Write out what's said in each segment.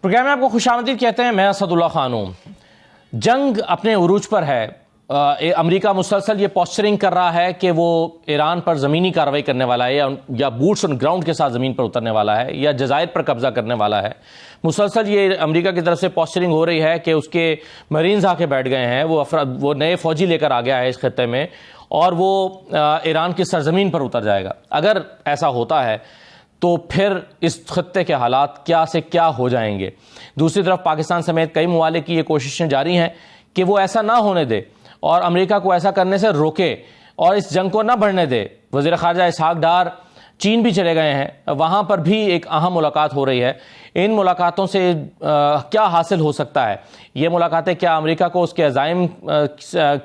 Programme में आपको खुशामदीद कहते हैं। मैं असदुल्ला खान हूँ। जंग अपने उरूज पर है। अमेरिका मुसलसल ये पोस्चरिंग कर रहा है कि वो ईरान पर ज़मीनी कार्रवाई करने वाला है या बूट्स ऑन ग्राउंड के साथ ज़मीन पर उतरने वाला है या जज़ायर पर कब्जा करने वाला है। मुसलसल ये अमेरिका की तरफ से पोस्चरिंग हो रही है कि उसके मरीन्स आके बैठ गए हैं, वो नए फ़ौजी लेकर आ गया है इस खत्ते में और वो ईरान की सरजमीन पर उतर जाएगा। अगर ऐसा होता है तो फिर इस खत्ते के हालात क्या से क्या हो जाएंगे। दूसरी तरफ पाकिस्तान समेत कई ममालिक की ये कोशिशें जारी हैं कि वो ऐसा ना होने दे और अमेरिका को ऐसा करने से रोके और इस जंग को ना बढ़ने दे। वज़ीर ख़ारजा इसहाक डार चीन भी चले गए हैं, वहाँ पर भी एक अहम मुलाकात हो रही है। इन मुलाकातों से क्या हासिल हो सकता है? ये मुलाकातें क्या अमेरिका को उसके अज़ाइम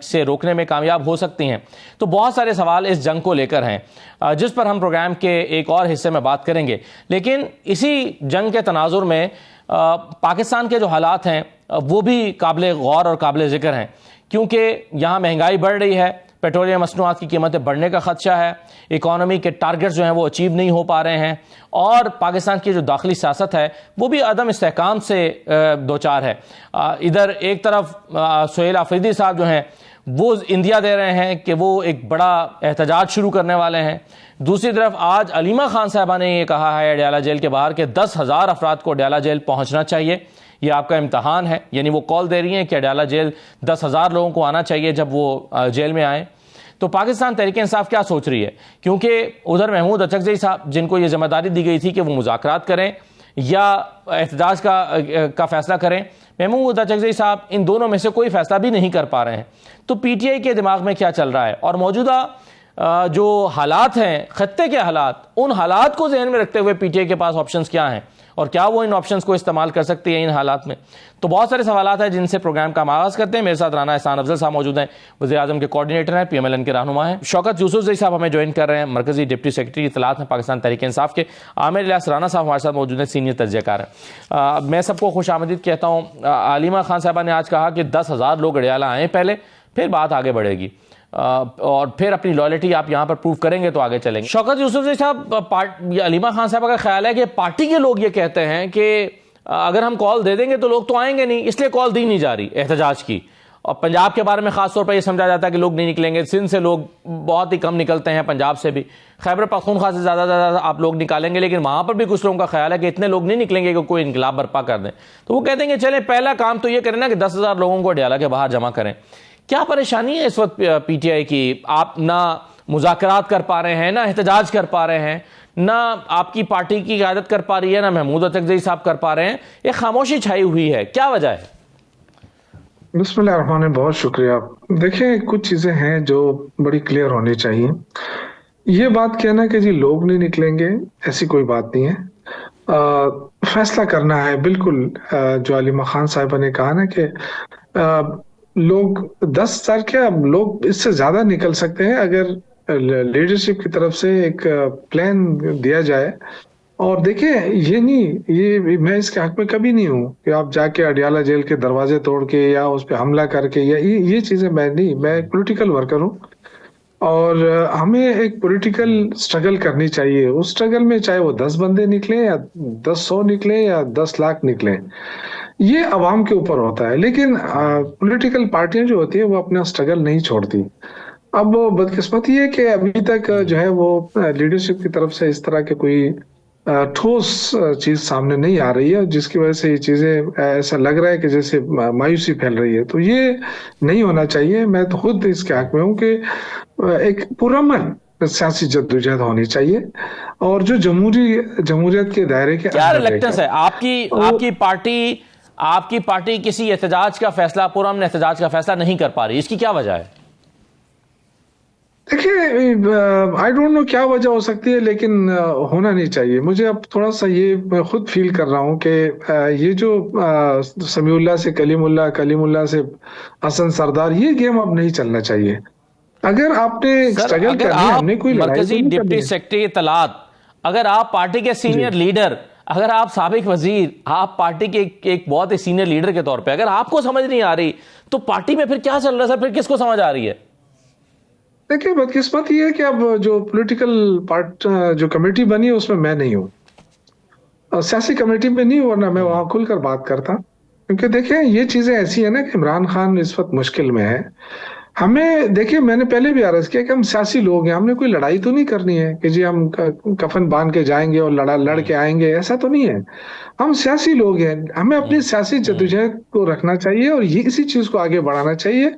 से रोकने में कामयाब हो सकती हैं? तो बहुत सारे सवाल इस जंग को लेकर हैं, जिस पर हम प्रोग्राम के एक और हिस्से में बात करेंगे। लेकिन इसी जंग के तनाजुर में पाकिस्तान के जो हालात हैं वो भी काबिल गौर और काबिल ज़िक्र हैं, क्योंकि यहाँ महंगाई बढ़ रही है, पेट्रोलियम मसनूआत की कीमतें बढ़ने का ख़दशा है, इकॉनमी के टारगेट्स जो हैं वो अचीव नहीं हो पा रहे हैं और पाकिस्तान की जो दाखिली सियासत है वो भी अदम इस्तेहकाम से दो चार है। इधर एक तरफ सुहेल आफरीदी साहब जो हैं वो इंदिया दे रहे हैं कि वो एक बड़ा एहतजाज शुरू करने वाले हैं। दूसरी तरफ आज अलीमा खान साहबा ने ये कहा है अडयाला जेल के बाहर कि 10,000 अफराद को अडयाला जेल पहुँचना चाहिए, ये आपका इम्तहान है। यानी वो कॉल दे रही हैं कि अडयाला जेल 10,000 लोगों को आना चाहिए जब वो जेल में आए। तो पाकिस्तान तहरीक इंसाफ क्या सोच रही है? क्योंकि उधर महमूद अचकज़ई साहब जिनको ये जिम्मेदारी दी गई थी कि वो मुज़ाकरात करें या एहतजाज का फैसला करें, महमूद अचकज़ई साहब इन दोनों में से कोई फैसला भी नहीं कर पा रहे हैं। तो PTI के दिमाग में क्या चल रहा है और मौजूदा जो हालात हैं, खत्ते के हालात, उन हालात को जहन में रखते हुए PTI के पास ऑप्शंस क्या हैं और क्या वो इन ऑप्शंस को इस्तेमाल कर सकती है इन हालात में? तो बहुत सारे सवालात हैं जिनसे प्रोग्राम का आगाज़ करते हैं। मेरे साथ राना एहसान अफजल साहब मौजूद हैं, वज़ीर-ए-आज़म के कोऑर्डिनेटर हैं, PMLN के रहनुमा हैं। शौकत यूसुफ़ज़ई साहब हमें ज्वाइन कर रहे हैं, मरकज़ी डिप्टी सेक्रेटरी इत्तलात हैं पाकिस्तान तहरीक इंसाफ के। आमिर इलियास राना साहब हमारे साथ मौजूद हैं, सीनियर तजज़ियाकार हैं। मैं सबको खुशामदीद कहता हूँ। अलीमा खान साहबा ने आज कहा कि 10,000 लोग अडयाला आएँ पहले, फिर बात आगे बढ़ेगी और फिर अपनी लॉयल्टी आप यहाँ पर प्रूव करेंगे तो आगे चलेंगे। शौकत यूसुफ़ज़ई साहब, अलीमा खान साहब का ख्याल है कि पार्टी के लोग ये कहते हैं कि अगर हम कॉल दे देंगे तो लोग तो आएंगे नहीं, इसलिए कॉल दी नहीं जा रही एहतजाज की। और पंजाब के बारे में खास तौर पर यह समझा जाता है कि लोग नहीं निकलेंगे। सिंध से लोग बहुत ही कम निकलते हैं, पंजाब से भी, खैबर पख्तूनख्वा से ज़्यादा आप लोग निकालेंगे, लेकिन वहाँ पर भी कुछ लोगों का ख्याल है कि इतने लोग नहीं निकलेंगे कि कोई इनकलाब बर्पा कर दें। तो वो कहते हैं कि चले पहला काम तो ये करें ना कि 10,000 लोगों को अडयाला के बाहर जमा करें। क्या परेशानी है इस वक्त PTI की? आप ना मुज़ाकरात कर पा रहे हैं, ना एहतजाज कर पा रहे हैं, ना आपकी पार्टी की क़यादत कर पा रही है, ना महमूद अचकज़ई साहब कर पा रहे हैं, एक खामोशी छाई हुई है, क्या वजह है? बिस्मिल्लाह, बहुत शुक्रिया। देखिए, कुछ चीजें हैं जो बड़ी क्लियर होनी चाहिए। ये बात कहना कि जी लोग नहीं निकलेंगे, ऐसी कोई बात नहीं है। फैसला करना है बिल्कुल। जो अलीमा खान साहिबा ने कहा ना कि लोग 10,000 क्या, लोग इससे ज्यादा निकल सकते हैं अगर लीडरशिप की तरफ से एक प्लान दिया जाए। और देखिए, ये नहीं, ये मैं इसके हक में कभी नहीं हूँ कि आप जाके अडयाला जेल के दरवाजे तोड़ के या उस पर हमला करके या ये चीजें मैं नहीं। मैं एक पॉलिटिकल वर्कर हूँ और हमें एक पॉलिटिकल स्ट्रगल करनी चाहिए। उस स्ट्रगल में चाहे वो 10 बंदे निकले या 10,100 निकले या 10 लाख निकले, ये अवाम के ऊपर होता है। लेकिन पॉलिटिकल पार्टियां जो होती है वो अपना स्ट्रगल नहीं छोड़ती। अब बदकिस्मती है कि अभी तक जो है वो लीडरशिप की तरफ से इस तरह के कोई ठोस चीज सामने नहीं आ रही है, जिसकी वजह से ये चीजें ऐसा लग रहा है कि जैसे मायूसी फैल रही है। तो ये नहीं होना चाहिए। मैं तो खुद इसके हक में हूँ कि एक पुरअमन सियासी जद्दोजहद होनी चाहिए और जो जमहूरियत के दायरे के क्या रिलेक्टेंस है आपकी पार्टी किसी एहतजाज का फैसला, पुरअमन एहतजाज का फैसला नहीं कर पा रही, इसकी क्या वजह है? देखिए, आई डोंट नो क्या वजह हो सकती है, लेकिन होना नहीं चाहिए। मुझे अब थोड़ा सा ये मैं खुद फील कर रहा हूँ कि ये जो समीउल्लाह से कलीमुल्लाह, कलीमुल्लाह से हसन सरदार, ये गेम अब नहीं चलना चाहिए। अगर आपने स्ट्रगल करनी है, हमने कोई लड़ाई मरकजी डिप्टी सेक्रेटरी इत्तलात, अगर आप पार्टी के सीनियर लीडर, अगर आप साबिक वजीर, आप पार्टी के एक बहुत ही सीनियर लीडर के तौर पे अगर आपको समझ नहीं आ रही तो पार्टी में फिर क्या चल रहा है सर? फिर किसको समझ आ रही है? देखिए, बदकिस्मत ये है कि अब जो पॉलिटिकल पार्ट जो कमेटी बनी है उसमें मैं नहीं हूँ सियासी कमेटी में नहीं, वरना मैं वहां खुलकर बात करता। क्योंकि देखिए ये चीजें ऐसी है ना कि इमरान खान इस वक्त मुश्किल में है। हमें देखिए, मैंने पहले भी अर्ज किया कि हम सियासी लोग हैं, हमने कोई लड़ाई तो नहीं करनी है कि जी हम कफन बांध के जाएंगे और लड़ के आएंगे, ऐसा तो नहीं है। हम सियासी लोग हैं, हमें अपनी सियासी जद्दोजहद को रखना चाहिए और ये इसी चीज को आगे बढ़ाना चाहिए।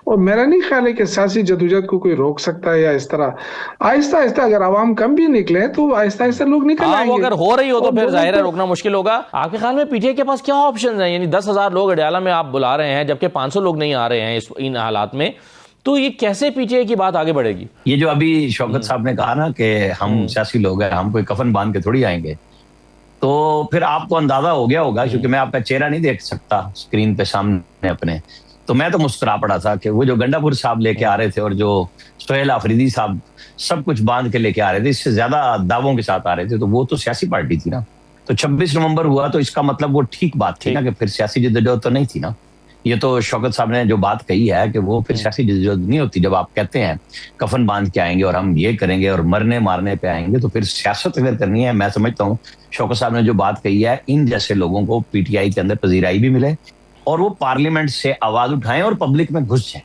और मेरा नहीं ख्याल है कि सियासी जद्दोजहद को कोई रोक सकता है या इस तरह। आहिस्ता आहिस्ता अगर आवाम कम भी निकले तो आहिस्ता आहिस्ता लोग निकल वो आएंगे। अगर हो रही हो तो और फिर लोगों जाहिर है को रोकना मुश्किल होगा। आपके ख्याल में पीटीआई के पास क्या ऑप्शन है? यानी 10,000 लोग अडयाला में आप बुला रहे हैं जबकि 500 लोग नहीं आ रहे हैं इन हालात में, तो ये कैसे पीटीआई की बात आगे बढ़ेगी? ये जो अभी शौकत साहब ने कहा ना कि हम सियासी लोग हैं, हम कोई कफन बांध के थोड़ी आएंगे, तो फिर आपको अंदाजा हो गया होगा, क्योंकि मैं आपका चेहरा नहीं देख सकता स्क्रीन पे सामने अपने, तो मैं तो मुस्कुरा पड़ा था कि वो जो गंडापुर साहब लेके आ रहे थे और जो सोहेल आफरीदी साहब सब कुछ बांध के लेके आ रहे थे, इससे ज्यादा दावों के साथ आ रहे थे, तो वो तो सियासी पार्टी थी ना। तो 26 नवंबर हुआ तो इसका मतलब वो ठीक बात थी ना, कि फिर सियासी जद्दोजहद तो नहीं थी ना। ये तो शौकत साहब ने जो बात कही है कि वो फिर सियासी जद्दोजहद नहीं होती। जब आप कहते हैं कफन बांध के आएंगे और हम ये करेंगे और मरने मारने पे आएंगे, तो फिर सियासत अगर करनी है, मैं समझता हूँ शौकत साहब ने जो बात कही है, इन जैसे लोगों को पीटीआई के अंदर पजीराई भी मिले और वो पार्लियामेंट से आवाज उठाएं और पब्लिक में घुस जाए।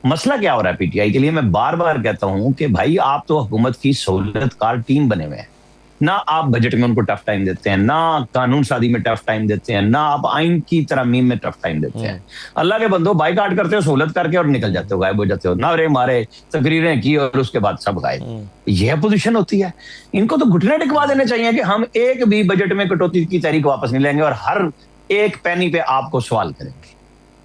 मसला क्या हो रहा है पीटीआई के लिए? मैं बार बार कहता हूं कि भाई आप तो हुकूमत की सहूलतकार टीम बने हुए हैं ना, आप बजट में उनको टफ टाइम देते हैं, ना कानून साजी में टफ टाइम देते हैं, ना आप आइन की तरमीम में टफ टाइम देते हैं। अल्लाह के बंदो, बाइकाट करते हो सहूलत करके और निकल जाते हो, गायब हो जाते हो, ना रे मारे तकरीरें की और उसके बाद सब गायब। यह पोजीशन होती है। इनको तो घुटने टिकवा देने चाहिए कि हम एक भी बजट में कटौती की तारीख वापस नहीं लेंगे और हर एक पैनी पे आपको सवाल करेंगे,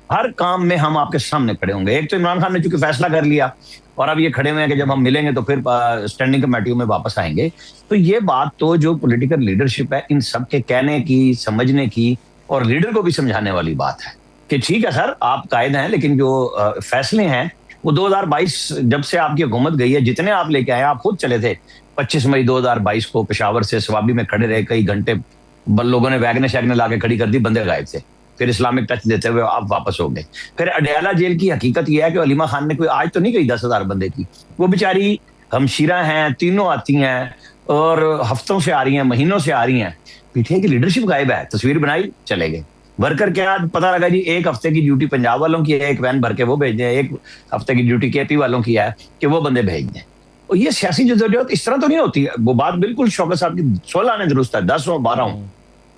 हर काम में हम आपके सामने खड़े होंगे। एक तो इमरान खान ने चूंकि फैसला कर लिया और अब ये खड़े हुए हैं कि जब हम मिलेंगे तो फिर स्टैंडिंग कमेटियों में वापस आएंगे। तो ये बात तो जो पॉलिटिकल लीडरशिप है, इन सब के कहने की, समझने की और लीडर को भी समझाने वाली बात है कि ठीक है सर, आप कायद हैं, लेकिन जो फैसले हैं वो 2022 जब से आपकी हुकूमत गई है, जितने आप लेके आए, आप खुद चले थे 25 मई 2022 को पेशावर से सवाबी में खड़े रहे कई घंटे, लोगों ने वैगने शैगने लाके खड़ी कर दी, बंदे गायब थे। फिर इस्लामिक टच देते हुए आप वापस हो गए। फिर अडयाला जेल की हकीकत यह है कि अलीमा खान ने कोई आज तो नहीं गई 10,000 बंदे की, वो बेचारी हमशीरा हैं, तीनों आती हैं और हफ्तों से आ रही हैं, महीनों से आ रही हैं। पीटीआई की लीडरशिप गायब है, तस्वीर बनाई चले गए। वर्कर क्या पता लगा जी, एक हफ्ते की ड्यूटी पंजाब वालों की है, एक वैन भर के वो भेज दें, एक हफ्ते की ड्यूटी केपी वालों की है कि वो बंदे भेज दें। और ये सियासी जद्दोजहद इस तरह तो नहीं होती। वो बात बिल्कुल शौकत साहब की 16 आने दुरुस्त है, 10 हो 12 हो।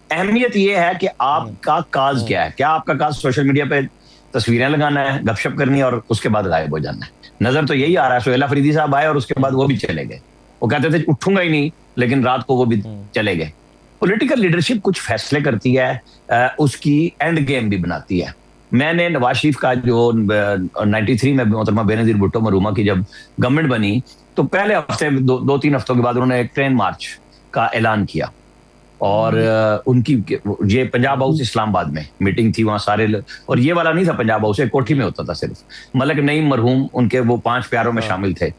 अहमियत यह है कि आपका काज क्या है। क्या आपका काज सोशल मीडिया पे तस्वीरें लगाना है, गपशप करनी है और उसके बाद गायब हो जाना है? नजर तो यही आ रहा है। सोहेल अफरीदी साहब आए और उसके बाद वो भी चले गए। वो कहते थे उठूंगा ही नहीं, लेकिन रात को वो भी चले गए। पॉलिटिकल लीडरशिप कुछ फैसले करती है, उसकी एंड गेम भी बनाती है। मैंने नवाज शरीफ का जो 93 में मोहतरमा बेनजीर भुट्टो मरूमा की जब गवर्नमेंट बनी, तो पहले हफ्ते 2-3 हफ्तों के बाद उन्होंने एक ट्रेन मार्च का ऐलान किया और उनकी ये पंजाब हाउस इस्लामाबाद में मीटिंग थी, वहां सारे और ये वाला नहीं था पंजाब हाउस, एक कोठी में होता था सिर्फ। मलक नईम मरहूम उनके वो 5 प्यारों में शामिल थे।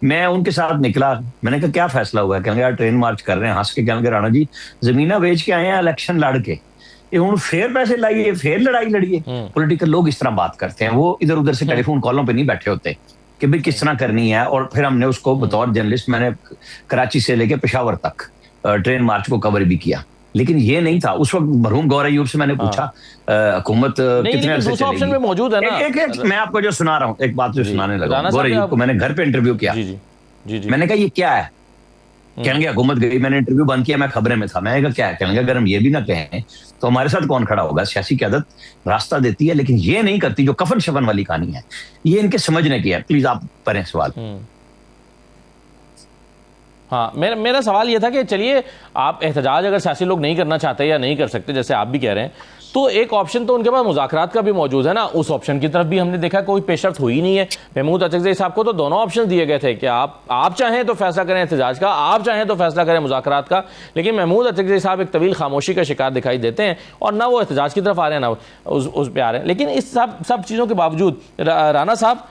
मैं उनके साथ निकला, मैंने कहा क्या फैसला हुआ है? कहेंगे यार ट्रेन मार्च कर रहे हैं। हंस के कहेंगे राणा जी जमीना बेच के आए हैं इलेक्शन लड़ के, ये हूं फिर पैसे लाइए, फिर लड़ाई लड़िए। पॉलिटिकल लोग इस तरह बात करते हैं, वो इधर उधर से टेलीफोन कॉलों पे नहीं बैठे होते कि भाई किस तरह करनी है। और फिर हमने उसको बतौर जर्नलिस्ट मैंने कराची से लेके पेशावर तक ट्रेन मार्च को कवर भी किया। लेकिन ये नहीं था उस वक्त। मरहूम गौर अयूब से मैंने पूछा हुकूमत कितने अरसे चलेगी? ऑप्शन में मौजूद है ना। एक मैं आपको जो सुना रहा हूँ, एक बात जो सुनाने लगा। गौर अयूब को मैंने घर पे इंटरव्यू किया। जी। मैंने कहा ये क्या है? कहेंगे हुकूमत गई, मैंने इंटरव्यू बंद किया, मैं खबरें में था। मैंने कहा क्या है? कहेंगे अगर हम ये भी ना कहें तो हमारे साथ कौन खड़ा होगा? सियासी क़यादत रास्ता देती है, लेकिन ये नहीं करती। जो कफन शफन वाली कहानी है, ये इनके समझने की है। प्लीज आप करें सवाल। हाँ, मेरा सवाल ये था कि चलिए आप एहतजाज अगर सियासी लोग नहीं करना चाहते या नहीं कर सकते, जैसे आप भी कह रहे हैं, तो एक ऑप्शन तो उनके पास मुज़ाकरात का भी मौजूद है ना। उस ऑप्शन की तरफ भी हमने देखा कोई पेशरफ्त हुई नहीं है। महमूद अचकज़ई साहब को तो दोनों ऑप्शन दिए गए थे कि आप चाहें तो फैसला करें एहतजाज का, आप चाहें तो फैसला करें मुज़ाकरात का। लेकिन महमूद अचकज़ई साहब एक तवील खामोशी का शिकार दिखाई देते हैं और ना वो एहतजाज की तरफ आ रहे हैं ना उस पे आ रहे हैं। लेकिन इस सब चीज़ों के बावजूद राना साहब,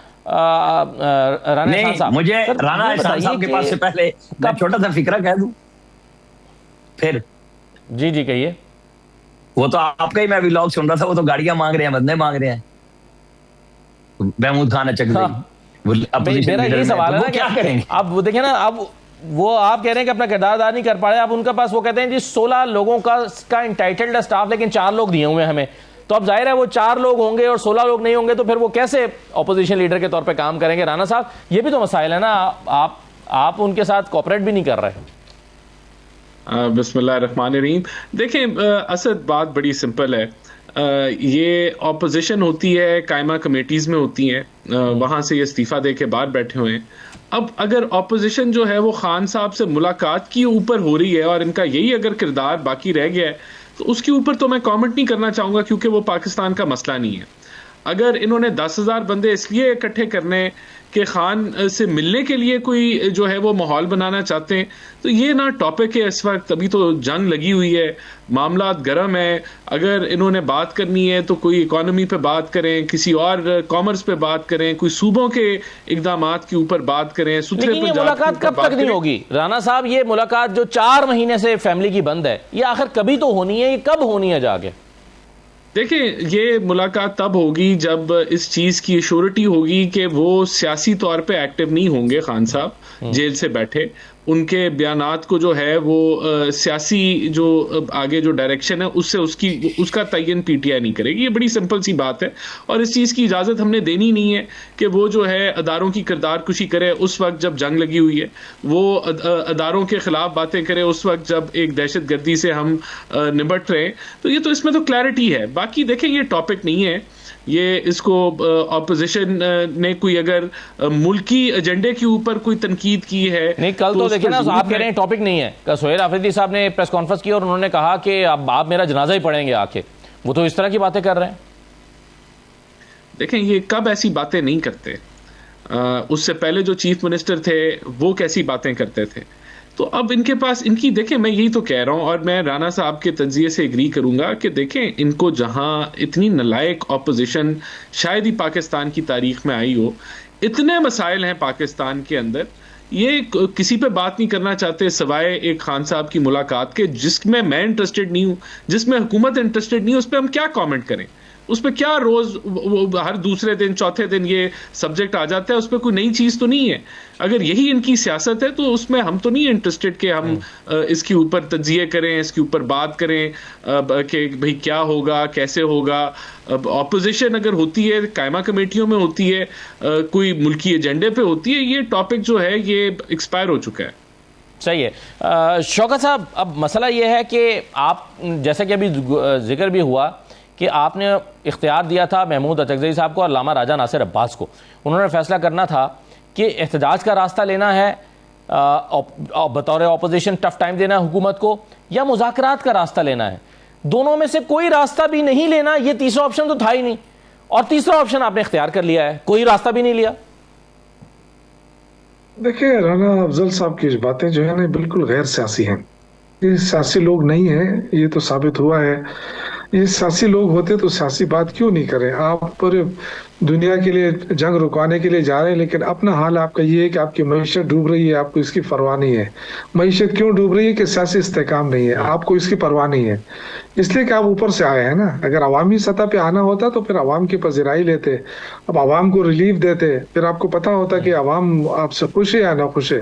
मुझे राना एहसान साहब के पास से पहले मैं छोटा सा फिक्रा कह दूं फिर। जी कहिए। वो तो आपका ही मैं व्लॉग सुन रहा था, वो तो गाड़ियां मांग रहे हैं, बंदे मांग रहे हैं। महमूद खान अचकज़ई मेरा यही सवाल है ना, क्या करेंगे? अब वो देखें ना, अब वो आप कह रहे हैं कि अपना किरदार अदा नहीं कर पा रहे, आप उनके पास वो कहते हैं जी 16 लोगों का इंटाइटल्ड स्टाफ, लेकिन 4 लोग दिए हुए हैं हमें। तो अब जाहिर है वो 4 लोग होंगे और 16 लोग नहीं होंगे, तो फिर वो कैसे अपोजिशन लीडर के तौर पे काम करेंगे? राणा साहब, ये भी तो मसाइल है ना, आप उनके साथ कोऑपरेट भी नहीं कर रहे। बिस्मिल्लाहिर्रहमानिर्रहीम। देखें असद, बात बड़ी सिंपल है। ये ऑपोजिशन होती है, कायमा कमेटीज़ में होती हैं, वहाँ से ये इस्तीफ़ा दे के बाहर बैठे हुए हैं। अब अगर ऑपोजिशन जो है वो खान साहब से मुलाकात की ऊपर हो रही है और इनका यही अगर किरदार बाकी रह गया है, तो उसके ऊपर तो मैं कमेंट नहीं करना चाहूँगा, क्योंकि वो पाकिस्तान का मसला नहीं है। अगर इन्होंने 10,000 बंदे इसलिए इकट्ठे करने कि खान से मिलने के लिए कोई जो है वो माहौल बनाना चाहते हैं, तो ये ना टॉपिक है इस वक्त। अभी तो जंग लगी हुई है, मामला गर्म है। अगर इन्होंने बात करनी है तो कोई इकोनॉमी पे बात करें, किसी और कॉमर्स पे बात करें, कोई सूबों के इकदामात के ऊपर बात करें। लेकिन ये मुलाकात कब तक नहीं होगी राणा साहब? ये मुलाकात जो 4 महीने से फैमिली की बंद है, ये आखिर कभी तो होनी है, ये कब होनी है जाके? देखिए, ये मुलाकात तब होगी जब इस चीज़ की श्योरिटी होगी कि वो सियासी तौर पे एक्टिव नहीं होंगे। खान साहब जेल से बैठे, उनके बयानात को जो है वो सियासी जो आगे जो डायरेक्शन है उससे उसका तयन पीटीआई नहीं करेगी। ये बड़ी सिंपल सी बात है, और इस चीज़ की इजाज़त हमने देनी नहीं है कि वो जो है अदारों की किरदार कुशी करे उस वक्त जब जंग लगी हुई है, वो अदारों के खिलाफ बातें करे उस वक्त जब एक दहशत गर्दी से हम निपट रहे हैं। तो ये तो इसमें तो क्लैरिटी है। बाकी देखें, ये टॉपिक नहीं है, ये इसको ऑपोजिशन ने कोई अगर मुल्की एजेंडे के ऊपर कोई तनकीद की है नहीं, कल तो देखिए ना, आप कह रहे हैं टॉपिक नहीं है। कल सोहेल आफरीदी साहब ने प्रेस कॉन्फ्रेंस की और उन्होंने कहा कि अब आप मेरा जनाजा ही पढ़ेंगे आके। वो तो इस तरह की बातें कर रहे हैं। देखें, ये कब ऐसी बातें नहीं करते। उससे पहले जो चीफ मिनिस्टर थे वो कैसी बातें करते थे। तो अब इनके पास इनकी, देखें, मैं यही तो कह रहा हूं, और मैं राणा साहब के तज्जिए से एग्री करूंगा कि देखें, इनको जहां इतनी नलायक ऑपोजिशन शायद ही पाकिस्तान की तारीख में आई हो, इतने मसाइल हैं पाकिस्तान के अंदर, ये किसी पे बात नहीं करना चाहते सिवाय एक खान साहब की मुलाकात के, जिसमें मैं इंटरेस्टेड नहीं हूं, जिसमें हुकूमत इंटरेस्टेड नहीं है। उस पर हम क्या कमेंट करें? उस पर क्या रोज हर दूसरे दिन चौथे दिन ये सब्जेक्ट आ जाता है? उस पर कोई नई चीज तो नहीं है। अगर यही इनकी सियासत है तो उसमें हम तो नहीं इंटरेस्टेड कि हम इसके ऊपर तज्जिए करें, इसके ऊपर बात करें कि भाई क्या होगा, कैसे होगा। ऑपोजिशन अगर होती है, कायमा कमेटियों में होती है, कोई मुल्की एजेंडे पे होती है, ये टॉपिक जो है ये एक्सपायर हो चुका है। सही है। शौकत साहब, अब मसला ये है कि आप, जैसे कि अभी जिक्र भी हुआ कि आपने इख्तियार दिया था महमूद अचकज़ई साहब को और लामा राजा नासिर अब्बास को, उन्होंने फैसला करना था कि एहतजाज का रास्ता लेना है, बतौर ऑपोजिशन टफ टाइम देना है हुकूमत को, या मुज़ाकरात का रास्ता लेना है। दोनों में से कोई रास्ता भी नहीं लेना, ये तीसरा ऑप्शन तो था ही नहीं, और तीसरा ऑप्शन आपने इख्तियार कर लिया है, कोई रास्ता भी नहीं लिया। देखिए, राना अफजल साहब की बातें जो है ना बिल्कुल गैर सियासी हैं। ये सियासी लोग नहीं है, ये तो साबित हुआ है। ये सियासी लोग होते तो सियासी बात क्यों नहीं करें? आप पूरे दुनिया के लिए जंग रुकवाने के लिए जा रहे हैं, लेकिन अपना हाल आपका ये है कि आपकी मईशत डूब रही है, आपको इसकी परवाह नहीं है। मईशत क्यों डूब रही है? कि सियासी इस्तेकाम नहीं है, आपको इसकी परवाह नहीं है, इसलिए कि आप ऊपर से आए हैं ना। अगर अवामी सतह पे आना होता तो फिर अवाम की पजीराई लेते, अब अवाम को रिलीफ देते, फिर आपको पता होता कि अवाम आपसे खुश है या ना खुश है,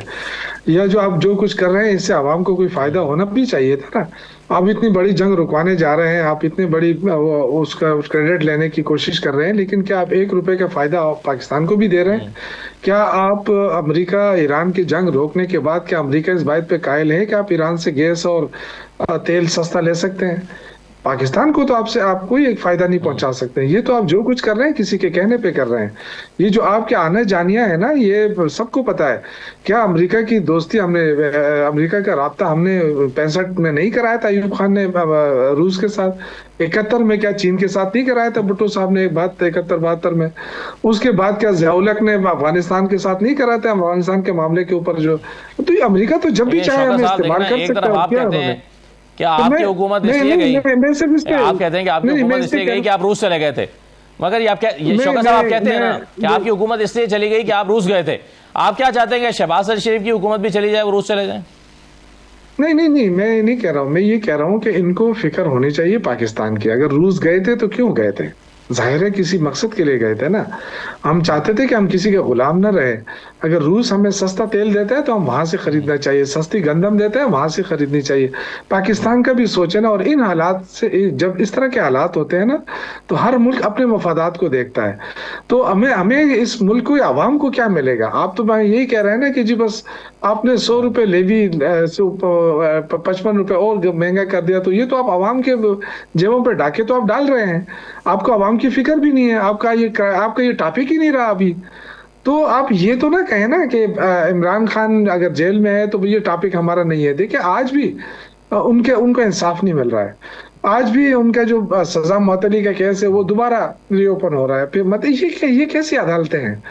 या जो आप जो कुछ कर रहे हैं इससे अवाम को कोई फायदा होना भी चाहिए था ना। आप इतनी बड़ी जंग रुकवाने जा रहे हैं, आप इतनी बड़ी उसका क्रेडिट लेने की कोशिश कर रहे हैं, लेकिन क्या आप 1 रुपए का फायदा पाकिस्तान को भी दे रहे हैं? क्या आप अमेरिका ईरान की जंग रोकने के बाद क्या अमेरिका इस बात पे कायल है कि आप ईरान से गैस और तेल सस्ता ले सकते हैं? पाकिस्तान को तो आपसे आप कोई एक फायदा नहीं पहुंचा सकते। ये तो आप जो कुछ कर रहे हैं किसी के कहने पे कर रहे हैं। ये जो आपके आने जानिया है ना, ये सबको पता है। क्या अमेरिका की दोस्ती हमने, अमेरिका का राब्ता हमने 65 में नहीं कराया था अयूब खान ने रूस के साथ? 71 में क्या चीन के साथ नहीं कराया था भुट्टो साहब ने एक बात 71-72 में? उसके बाद क्या ज़िया-उल-हक ने अफगानिस्तान के साथ नहीं कराया था अफगानिस्तान के मामले के ऊपर? जो तो अमेरिका तो जब भी चाहे हमें इस्तेमाल कर सकता है। क्या आपकी हुकूमत इसलिए गई? आप कहते हैं कि आपकी हुकूमत इसलिए गई कि आप रूस चले गए थे, मगर आप क्या, शौकत साहब आप कहते हैं ना कि आपकी हुकूमत इसलिए चली गई कि आप रूस गए थे। आप क्या चाहते हैं कि शहबाज शरीफ की हुकूमत भी चली जाए, वो रूस चले जाए? नहीं, मैं नहीं कह रहा हूँ। मैं ये कह रहा हूँ कि इनको फिक्र होनी चाहिए पाकिस्तान की। अगर रूस गए थे तो क्यों गए थे? जाहिर है किसी मकसद के लिए गए थे ना। हम चाहते थे कि हम किसी के गुलाम न रहे। अगर रूस हमें सस्ता तेल देता है तो हम वहां से खरीदना चाहिए, सस्ती गंदम देता है वहां से खरीदनी चाहिए। पाकिस्तान का भी सोचे ना। और इन हालात से, जब इस तरह के हालात होते हैं ना, तो हर मुल्क अपने मफादात को देखता है। तो हमें हमें इस मुल्क को, आवाम को क्या मिलेगा? आप तो मैं यही कह रहे हैं ना कि जी बस आपने 100 रुपए लेवी से 55 रुपए और महंगा कर दिया, तो ये तो आप आवाम के जेबों पे डाके तो आप डाल रहे हैं। आपको आवाम की फिक्र भी नहीं है। आपका ये टॉपिक ही नहीं रहा अभी। तो आप ये तो ना कहें ना कि इमरान खान अगर जेल में है तो ये टॉपिक हमारा नहीं है। देखिए आज भी उनको इंसाफ नहीं मिल रहा है। आज भी उनका जो सजा मुअत्तली का केस है वो दोबारा रीओपन हो रहा है। फिर मतलब ये कैसी अदालतें हैं?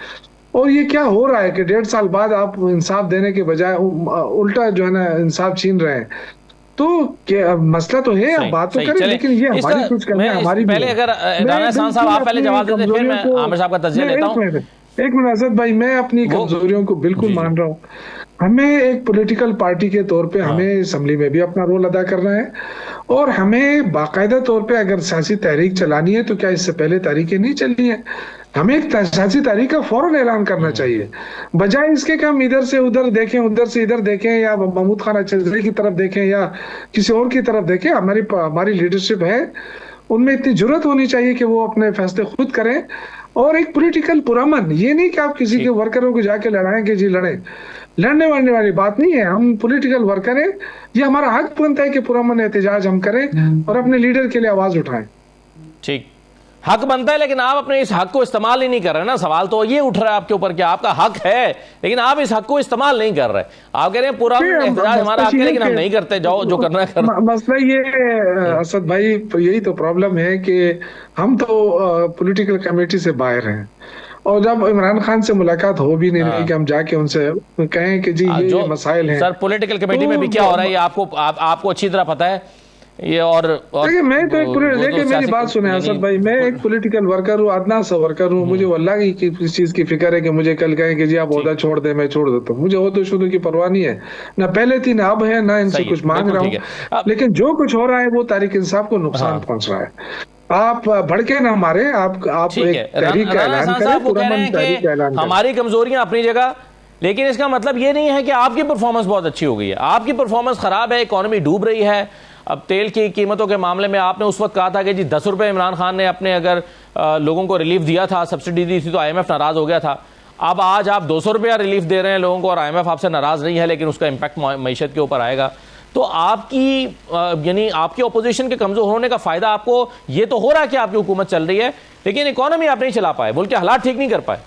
और ये क्या हो रहा है कि 1.5 साल बाद आप इंसाफ देने के बजाय उल्टा जो है ना इंसाफ छीन रहे हैं। तो क्या मसला तो है, आप बात तो करें, लेकिन ये हमारी कुछ करना है, हमारी पहले अगर राना एहसान साहब आप पहले जवाब देते, फिर मैं आमिर साहब का तज्जिया लेता हूं। एक मिनट असद भाई, मैं अपनी कमजोरियों को बिल्कुल मान रहा हूँ। हमें एक पॉलिटिकल पार्टी के तौर पे हमें असेंबली में भी अपना रोल अदा करना है। और हमें बाकायदा तौर पे अगर सियासी तहरीक चलानी है तो क्या इससे पहले तहरीकें नहीं चलनी है? हमें एक सियासी तहरीक का फौरन ऐलान करना चाहिए, बजाय इसके कि हम इधर से उधर देखें, उधर से इधर देखें, या महमूद खान अचंजरी की तरफ देखें या किसी और की तरफ देखें। हमारी लीडरशिप है, उनमें इतनी जरूरत होनी चाहिए कि वो अपने फैसले खुद करें। और एक पॉलिटिकल पुरअमन, ये नहीं कि आप किसी के वर्करों को जाके लड़ाएं कि जी लड़े, लड़ने वालने वाली बात नहीं है। हम पॉलिटिकल वर्कर हैं, ये हमारा हक बनता है कि पुरअमन एहतजाज हम करें और अपने लीडर के लिए आवाज उठाएं। ठीक, हक बनता है, लेकिन आप अपने इस हक को इस्तेमाल ही नहीं कर रहे ना। सवाल तो ये उठ रहा है आपके ऊपर कि आपका हक है लेकिन आप इस हक को इस्तेमाल नहीं कर रहे। आप कह रहे हैं पूरा एहतजाज हमारा हक है लेकिन हम नहीं करते, जाओ जो करना है करो। मसला ये असद भाई, यही तो प्रॉब्लम है कि हम तो पॉलिटिकल कमेटी से बाहर हैं। और जब इमरान खान से मुलाकात हो भी नहीं रही कि हम जाके उनसे कहें कि जी ये मसाइल हैं। सर पॉलिटिकल कमेटी में भी क्या हो रहा है ये आपको अच्छी तरह पता है ये। और देखिए मैं तो देखिए मेरी बात सुने असद भाई, मैं एक पॉलिटिकल वर्कर हूँ, अदना सा वर्कर हूँ। मुझे अल्लाह की इस चीज की फिक्र है कि मुझे कल कहें कि जी आप ओहदा छोड़ दे, मैं छोड़ देता हूँ। मुझे ओहदे शुरू की परवाह नहीं है, ना पहले थी ना अब है, ना इनसे कुछ मांग रहा हूँ। लेकिन जो कुछ हो रहा है वो तारीख इंसाफ को नुकसान पहुंच रहा है। आप भड़के ना मारे, आप एक तहरीक का ऐलान करें, पुरअमन तहरीक का ऐलान करें। हमारी कमजोरियां अपनी जगह, लेकिन इसका मतलब ये नहीं है कि आपकी परफॉर्मेंस बहुत अच्छी हो गई है। आपकी परफॉर्मेंस खराब है, इकोनॉमी डूब रही है। अब तेल की कीमतों के मामले में आपने उस वक्त कहा था कि जी 10 रुपए इमरान खान ने अपने अगर लोगों को रिलीफ दिया था, सब्सिडी दी थी, तो IMF नाराज हो गया था। अब आज आप 200 रुपया रिलीफ दे रहे हैं लोगों को और IMF आपसे नाराज नहीं है, लेकिन उसका इम्पैक्ट मईशत के ऊपर आएगा। तो आपकी यानी आपकी अपोजिशन के कमजोर होने का फायदा आपको ये तो हो रहा है कि आपकी हुकूमत चल रही है, लेकिन इकोनॉमी आप नहीं चला पाए, मुल्क के हालात ठीक नहीं कर पाए।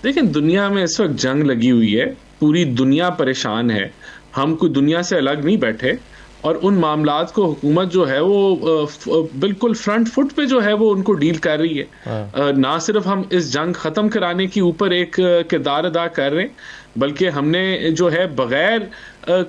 देखिए दुनिया में इस वक्त जंग लगी हुई है, पूरी दुनिया परेशान है। हम कोई दुनिया से अलग नहीं बैठे और उन मामलात को हुकूमत जो है वो बिल्कुल फ्रंट फुट पे जो है वो उनको डील कर रही है। ना सिर्फ हम इस जंग ख़त्म कराने के ऊपर एक किरदार अदा कर रहे हैं, बल्कि हमने जो है बगैर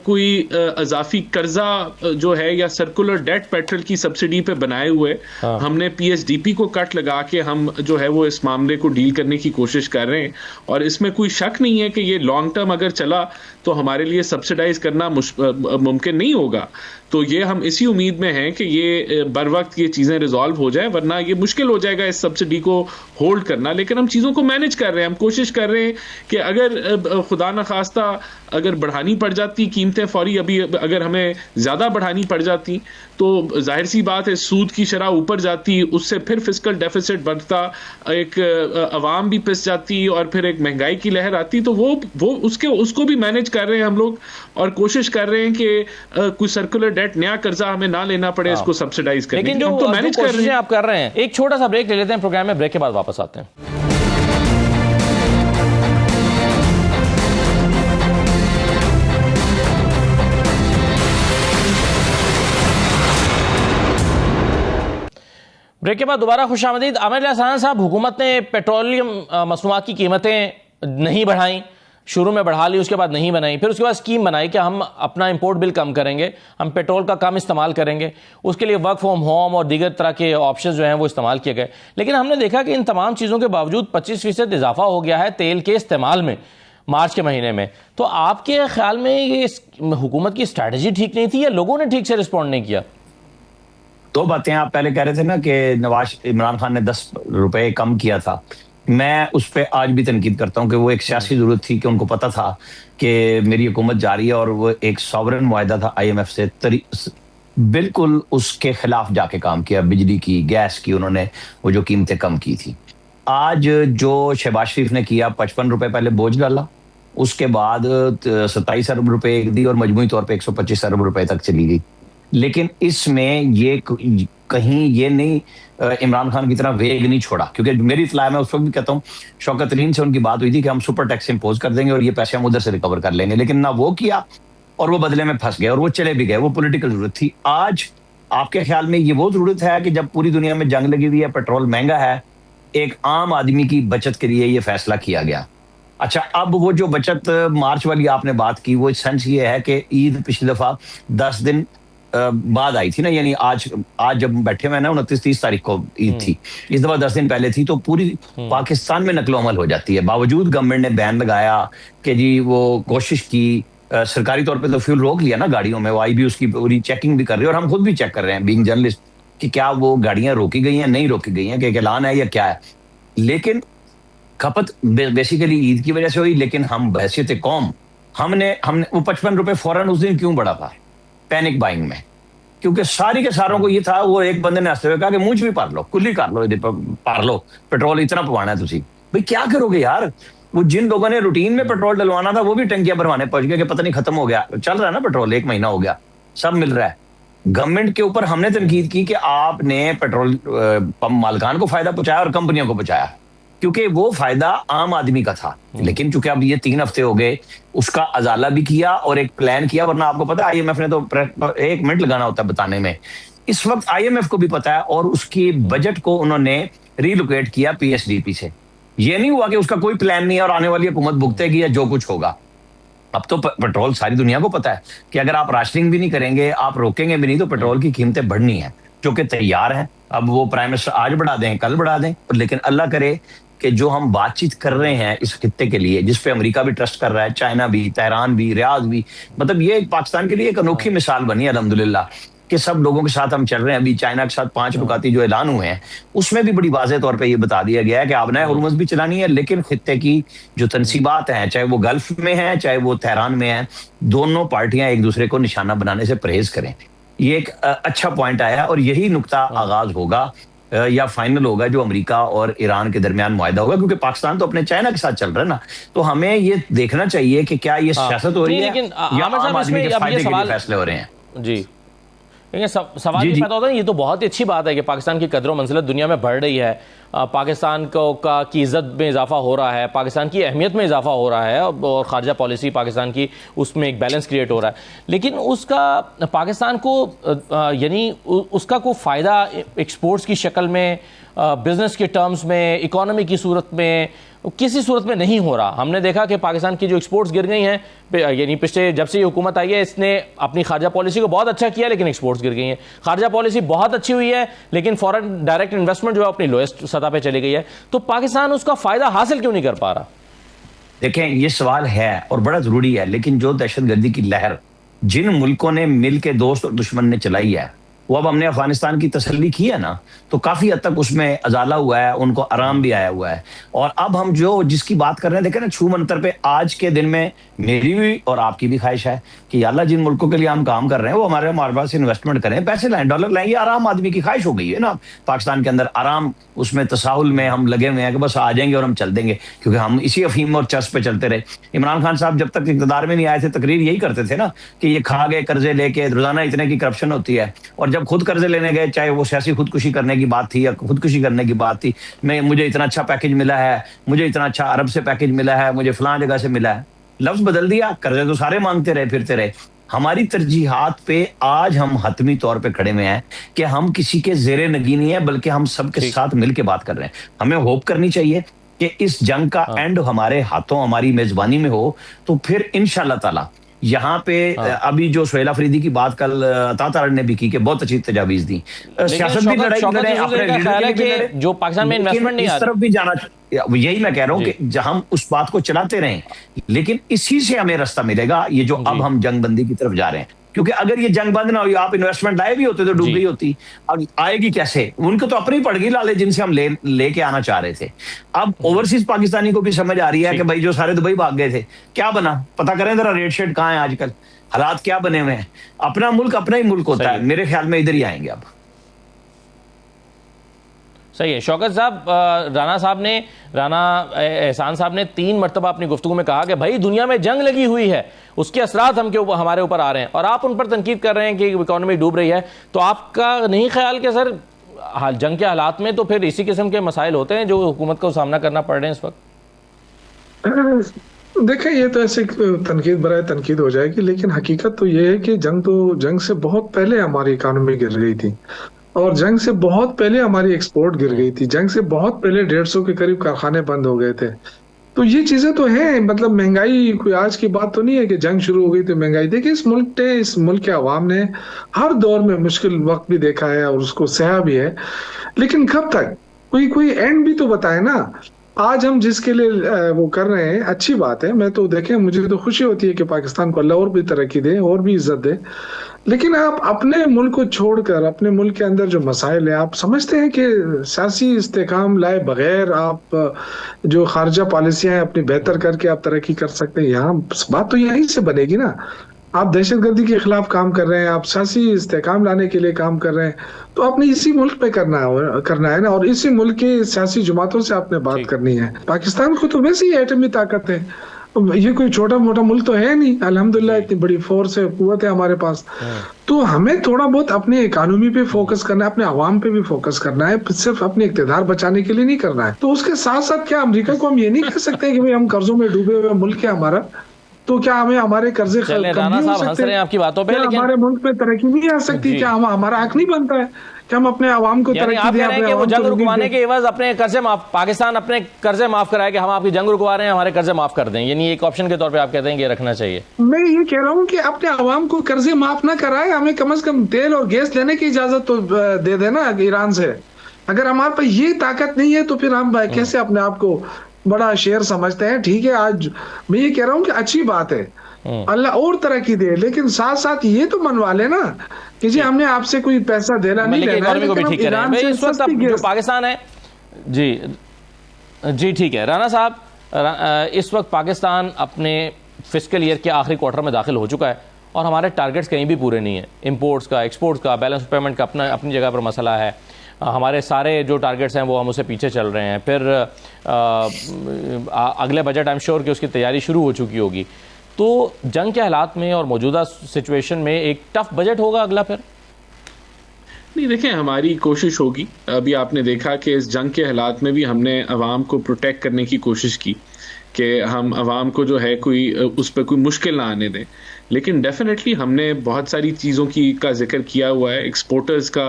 कोई अजाफी कर्जा जो है या सर्कुलर डेट पेट्रोल की सब्सिडी पे बनाए हुए हमने PSDP को कट लगा के हम जो है वो इस मामले को डील करने की कोशिश कर रहे हैं। और इसमें कोई शक नहीं है कि ये लॉन्ग टर्म अगर चला तो हमारे लिए सब्सिडाइज करना मुमकिन नहीं होगा। तो ये हम इसी उम्मीद में हैं कि ये बर वक्त ये चीज़ें रिजॉल्व हो जाए, वरना ये मुश्किल हो जाएगा इस सब्सिडी को होल्ड करना। लेकिन हम चीज़ों को मैनेज कर रहे हैं, हम कोशिश कर रहे हैं कि अगर खुदा न खास्ता अगर बढ़ानी पड़ जाती कीमतें फौरी, अभी अगर हमें ज़्यादा बढ़ानी पड़ जाती तो जाहिर सी बात है सूद की शरह ऊपर जाती, उससे फिर फिस्कल डेफिसिट बढ़ता, एक अवाम भी पिस जाती और फिर एक महंगाई की लहर आती। तो वो उसको भी मैनेज कर रहे हैं हम लोग और कोशिश कर रहे हैं कि कोई सर्कुलर डेट नया कर्जा हमें ना लेना पड़े इसको सब्सिडाइज करने। लेकिन जो मैनेज कर रहे हैं आप कर रहे हैं। एक छोटा सा ब्रेक ले लेते हैं प्रोग्राम में, ब्रेक के बाद वापस आते हैं। ब्रेक के बाद दोबारा खुशामदीद। आमिर एहसान साहब, हुकूमत ने पेट्रोलियम मसनूआत की कीमतें नहीं बढ़ाई, शुरू में बढ़ा ली, उसके बाद नहीं बनाई, फिर उसके बाद स्कीम बनाई कि हम अपना इंपोर्ट बिल कम करेंगे, हम पेट्रोल का कम इस्तेमाल करेंगे। उसके लिए वर्क फ्रॉम होम और दीगर तरह के ऑप्शन जो हैं वो इस्तेमाल किए गए। लेकिन हमने देखा कि इन तमाम चीज़ों के बावजूद 25% इजाफा हो गया है तेल के इस्तेमाल में मार्च के महीने में। तो आपके ख्याल में ये हुकूमत की स्ट्रैटेजी ठीक नहीं थी या लोगों ने ठीक से रिस्पॉन्ड नहीं किया? दो बातें आप पहले कह रहे थे ना कि इमरान खान ने 10 रुपए कम किया था। मैं उस पर आज भी तनकीद करता हूं कि वो एक सियासी जरूरत थी कि उनको पता था कि मेरी हुकूमत जारी है और वो एक सॉवरन मुआहदा था IMF से, बिल्कुल उसके खिलाफ जाके काम किया। बिजली की, गैस की उन्होंने वो जो कीमतें कम की थी। आज जो शहबाज शरीफ ने किया, 55 रुपए पहले बोझ डाला, उसके बाद 27 अरब रुपए दी और मजमूई तौर पे 125 अरब रुपए तक चली गई। लेकिन इसमें ये कहीं ये नहीं इमरान खान की तरह वेग नहीं छोड़ा, क्योंकि मेरी इत्तला मैं उस वक्त भी कहता हूँ शौकत तरीन से उनकी बात हुई थी कि हम सुपर टैक्स इंपोज कर देंगे और ये पैसे हम उधर से रिकवर कर लेंगे, लेकिन ना वो किया और वो बदले में फंस गए और वो चले भी गए। वो पॉलिटिकल जरूरत थी। आज आपके ख्याल में ये वो जरूरत है कि जब पूरी दुनिया में जंग लगी हुई है, पेट्रोल महंगा है, एक आम आदमी की बचत के लिए ये फैसला किया गया। अच्छा, अब वो जो बचत मार्च वाली आपने बात की, वो सेंस ये है कि ईद पिछली दफा 10 दिन बाद आई थी ना, यानी आज जब बैठे हुए ना 29-30 तारीख को ईद थी, इस दफा 10 दिन पहले थी, तो पूरी पाकिस्तान में नकलो अमल हो जाती है। बावजूद गवर्नमेंट ने बैन लगाया कि जी वो कोशिश की, सरकारी तौर पे तो फ्यूल रोक लिया ना गाड़ियों में, वो IB उसकी पूरी चेकिंग भी कर रही है और हम खुद भी चेक कर रहे हैं बीइंग जर्नलिस्ट कि क्या वो गाड़ियां रोकी गई हैं, नहीं रोकी गई हैं, कि ऐलान है या क्या है। लेकिन खपत बेसिकली ईद की वजह से हुई, लेकिन हम बहसियत कौम हमने वो 55 रुपए फौरन उस दिन क्यों बढ़ा था पैनिक बाइंग में? क्योंकि सारी के सारों को ये था, वो एक बंदे ने हंसते हुए कहा कि मुझ भी पार लो, कुल्ली कर लो, पार लो, पेट्रोल इतना पवाना है तुसी। भाई क्या करोगे यार? वो जिन लोगों ने रूटीन में पेट्रोल डलवाना था वो भी टंकियां भरवाने पहुंच गए कि पता नहीं खत्म हो गया। चल रहा है ना पेट्रोल, 1 महीना हो गया, सब मिल रहा है। गवर्नमेंट के ऊपर हमने तनकीद की कि आपने पेट्रोल पंप मालिकान को फायदा पहुंचाया और कंपनियों को पहुंचाया, क्योंकि वो फायदा आम आदमी का था। लेकिन चूंकि अब ये 3 हफ्ते हो गए, उसका अजाला भी किया और एक प्लान किया, वरना आपको पता है IMF ने तो 1 मिनट लगाना होता है बताने में। इस वक्त IMF को भी पता है और उसकी बजट को उन्होंने रिलोकेट किया PSDP से। ये नहीं हुआ कि उसका कोई प्लान नहीं है और आने वाली हुकूमत भुगतेगी या जो कुछ होगा। अब तो पेट्रोल सारी दुनिया को पता है कि अगर आप राशनिंग भी नहीं करेंगे, आप रोकेंगे भी नहीं, तो पेट्रोल की कीमतें बढ़नी है, जो कि तैयार है। अब वो प्राइम मिनिस्टर आज बढ़ा दें, कल बढ़ा दें, लेकिन अल्लाह करे कि जो हम बातचीत कर रहे हैं इस खित्ते के लिए, जिसपे अमेरिका भी ट्रस्ट कर रहा है, चाइना भी, तेहरान भी, रियाद भी, मतलब ये पाकिस्तान के लिए एक अनोखी मिसाल बनी है अल्हम्दुलिल्लाह कि सब लोगों के साथ हम चल रहे हैं। अभी चाइना के साथ 5 नुकाती जो ऐलान हुए हैं, उसमें भी बड़ी वाज़ेह तौर पे ये बता दिया गया है कि आपने हुर्मुज़ भी चलानी है, लेकिन खित्ते की जो तनसीबात हैं, चाहे वो गल्फ में है, चाहे वो तेहरान में है, दोनों पार्टियां एक दूसरे को निशाना बनाने से परहेज करें। ये एक अच्छा पॉइंट आया और यही नुक्ता आगाज होगा या फाइनल होगा जो अमेरिका और ईरान के दरमियान मुआहदा होगा, क्योंकि पाकिस्तान तो अपने चाइना के साथ चल रहा है ना। तो हमें ये देखना चाहिए कि क्या ये सियासत हो रही है या आम आदमी के फायदे के लिए फैसले हो रहे हैं। जी, लेकिन सवाल ये पैदा होता है, ये तो बहुत ही अच्छी बात है कि पाकिस्तान की कदर मंजिलत दुनिया में बढ़ रही है, पाकिस्तान की इज़्ज़त में इजाफा हो रहा है, पाकिस्तान की अहमियत में इजाफा हो रहा है और ख़ारजा पॉलिसी पाकिस्तान की उसमें एक बैलेंस क्रिएट हो रहा है। लेकिन उसका पाकिस्तान को यानी उसका कोई फ़ायदा एक्सपोर्ट्स की शक्ल में, बिज़नेस के टर्म्स में, इकोनॉमी की सूरत में किसी सूरत में नहीं हो रहा। हमने देखा कि पाकिस्तान की जो एक्सपोर्ट्स गिर गई हैं, यानी पिछले जब से ये हुकूमत आई है इसने अपनी खारजा पॉलिसी को बहुत अच्छा किया, लेकिन एक्सपोर्ट्स गिर गई हैं। खारजा पॉलिसी बहुत अच्छी हुई है, लेकिन फॉरेन डायरेक्ट इन्वेस्टमेंट जो है अपनी लोएस्ट सतह पे चली गई है। तो पाकिस्तान उसका फ़ायदा हासिल क्यों नहीं कर पा रहा? देखें, ये सवाल है और बड़ा ज़रूरी है, लेकिन जो दहशतगर्दी की लहर जिन मुल्कों ने मिल के दोस्त और दुश्मन ने चलाई है, वो अब हमने अफगानिस्तान की तसल्ली की है ना, तो काफी हद तक उसमें अजाला हुआ है, उनको आराम भी आया हुआ है। और अब हम जो जिसकी बात कर रहे हैं, देखें ना, छू मंतर पे आज के दिन में मेरी भी और आपकी भी ख्वाहिश है कि अल्लाह जिन मुल्कों के लिए हम काम कर रहे हैं वो हमारे पास इन्वेस्टमेंट करें, पैसे लाएं, डॉलर लाएं। ये आराम आदमी की ख्वाहिश हो गई है ना पाकिस्तान के अंदर, आराम उसमें तसाहुल में हम लगे हुए हैं कि बस आ जाएंगे और हम चल देंगे, क्योंकि हम इसी अफीम और चर्च पे चलते रहे। इमरान खान साहब जब तक इक़्तिदार में नहीं आए थे, तकरीर यही करते थे ना कि ये खा गए कर्जे लेके, रोजाना इतने की करप्शन होती है। और जब खुद कर्जे लेने गए, चाहे वो सियासी खुदकुशी करने की बात थी या खुदकुशी करने की बात थी, मुझे इतना अच्छा पैकेज मिला है, मुझे इतना अच्छा अरब से पैकेज मिला है, मुझे फलां जगह से मिला है, लफ्ज बदल दिया, कर्जे तो सारे मांगते रहे, फिरते रहे। हमारी तरजीहात पे आज हम हतमी तौर पे खड़े हुए हैं कि हम किसी के जेरे नगी नहीं है, बल्कि हम सबके साथ मिलकर बात कर रहे हैं। हमें होप करनी चाहिए कि इस जंग का एंड हमारे हाथों, हमारी मेजबानी में हो, तो फिर इंशाअल्लाह ताला यहाँ पे अभी जो सुहेल अफरीदी की बात कल अता तारड़ ने भी की कि बहुत अच्छी तजावीज दी, सियासत भी लड़ाई लड़े, अपने लीडर के लिए लड़े, जो पाकिस्तान में इन्वेस्टमेंट नहीं, इस तरफ भी जाना। यही मैं कह रहा हूँ कि हम उस बात को चलाते रहें, लेकिन इसी से हमें रास्ता मिलेगा, ये जो अब हम जंगबंदी की तरफ जा रहे हैं। क्योंकि अगर ये जंग बंद ना हुई, आप इन्वेस्टमेंट लाए भी होते तो डूब गई होती। अब आएगी कैसे? उनको तो अपनी पड़ गई लाले जिनसे हम लेके आना चाह रहे थे। अब ओवरसीज पाकिस्तानी को भी समझ आ रही है कि भाई जो सारे दुबई भाग गए थे, क्या बना? पता करें जरा रेट शेट कहाँ है आजकल, हालात क्या बने हुए हैं। अपना मुल्क अपना ही मुल्क होता है, मेरे ख्याल में इधर ही आएंगे अब। सही है। शौकत साहब, राना एहसान साहब ने 3 मरतबा अपनी गुफ्तगू में कहा कि भाई दुनिया में जंग लगी हुई है, उसके असरात हमारे ऊपर आ रहे हैं, और आप उन पर तनकीद कर रहे हैं कि इकॉनमी डूब रही है। तो आपका नहीं ख्याल कि सर जंग के हालात में तो फिर इसी किस्म के मसाइल होते हैं जो हुकूमत को सामना करना पड़ रहे हैं इस वक्त? देखें, ये तो ऐसे तनकीद बराए तनकीद हो जाएगी, लेकिन हकीकत तो ये है कि जंग से बहुत पहले हमारी इकानमी गिर गई थी, और जंग से बहुत पहले हमारी एक्सपोर्ट गिर गई थी, जंग से बहुत पहले 150 के करीब कारखाने बंद हो गए थे। तो ये चीजें तो हैं, मतलब महंगाई कोई आज की बात तो नहीं है कि जंग शुरू हो गई तो महंगाई। देखिए, इस मुल्क के अवाम ने हर दौर में मुश्किल वक्त भी देखा है और उसको सहा भी है, लेकिन कब तक? कोई एंड भी तो बताए ना। आज हम जिसके लिए वो कर रहे हैं, अच्छी बात है। मैं तो देखें, मुझे तो खुशी होती है कि पाकिस्तान को अल्लाह और भी तरक्की दे और भी इज्जत दे, लेकिन आप अपने मुल्क को छोड़कर अपने मुल्क के अंदर जो मसाइल है, आप समझते हैं कि सियासी इस्तेकाम लाए बगैर आप जो खारजा पॉलिसियां हैं अपनी बेहतर करके आप तरक्की कर सकते हैं? यहाँ बात तो यहीं से बनेगी ना। आप दहशतगर्दी के खिलाफ काम कर रहे हैं, आप सियासी इस्तेकाम लाने के लिए काम कर रहे हैं, तो आपने इसी मुल्क पे करना है ना, और इसी मुल्क के सियासी जमातों से आपने बात करनी है। पाकिस्तान को तो वैसे ही एटमी ताकत है, ये कोई छोटा मोटा मुल्क तो है नहीं, अल्हम्दुलिल्लाह इतनी बड़ी फोर्स है, कुव्वत है हमारे पास। तो हमें थोड़ा बहुत अपनी इकोनॉमी पे फोकस करना है, अपने अवाम पे भी फोकस करना है, सिर्फ अपने इक़्तिदार बचाने के लिए नहीं करना है। तो उसके साथ साथ क्या अमेरिका को हम ये नहीं कह सकते कि भाई हम कर्जों में डूबे हुए मुल्क है हमारा, तो क्या हमें हमारे कर्जे राना साहब हंस रहे हैं आपकी बातों पे, लेकिन हमारे मुल्क में तरक्की नहीं आ सकती? क्या हमारा हक नहीं बनता है कि हम अपने अवाम को तरक्की आप कह रहे हैं कि वो जंग रुकवाने के एवज अपने कर्जे पाकिस्तान अपने कर्जे माफ कराए कि हम आपकी जंग रुकवा रहे हैं, हमारे कर्जे माफ कर दें, यानी एक ऑप्शन के तौर पे आप कहते हैं कि रखना चाहिए? मैं ये कह रहा हूँ कि अपने अवाम को कर्जे माफ ना कराए, हमें कम से कम तेल और गैस लेने की इजाजत तो दे देना ईरान से। अगर हमारे पास ये ताकत नहीं है तो फिर हम कैसे अपने आप को बड़ा शेर समझते हैं? ठीक है, आज मैं ये कह रहा हूँ कि अच्छी बात है, अल्लाह और तरक्की दे, लेकिन साथ साथ ये तो मनवा लेना कि जी हमने आपसे कोई पैसा देना नहीं लेना है, को भी ठीक करें भाई। इस वक्त जो पाकिस्तान है, जी ठीक है राना साहब, इस वक्त पाकिस्तान अपने फिस्कल ईयर के आखिरी क्वार्टर में दाखिल हो चुका है और हमारे टारगेट्स कहीं भी पूरे नहीं है। इंपोर्ट्स का, एक्सपोर्ट्स का, बैलेंस पेमेंट का अपनी जगह पर मसला है। हमारे सारे जो टारगेट्स हैं वो हम उससे पीछे चल रहे हैं। फिर अगले बजट आई एम श्योर कि उसकी तैयारी शुरू हो चुकी होगी। तो जंग के हालात में और मौजूदा सिचुएशन में एक टफ बजट होगा अगला फिर? नहीं, देखें, हमारी कोशिश होगी। अभी आपने देखा कि इस जंग के हालात में भी हमने अवाम को प्रोटेक्ट करने की कोशिश की कि हम अवाम को जो है कोई उस पर कोई मुश्किल ना आने दें, लेकिन डेफिनेटली हमने बहुत सारी चीज़ों का जिक्र किया हुआ है। एक्सपोर्टर्स का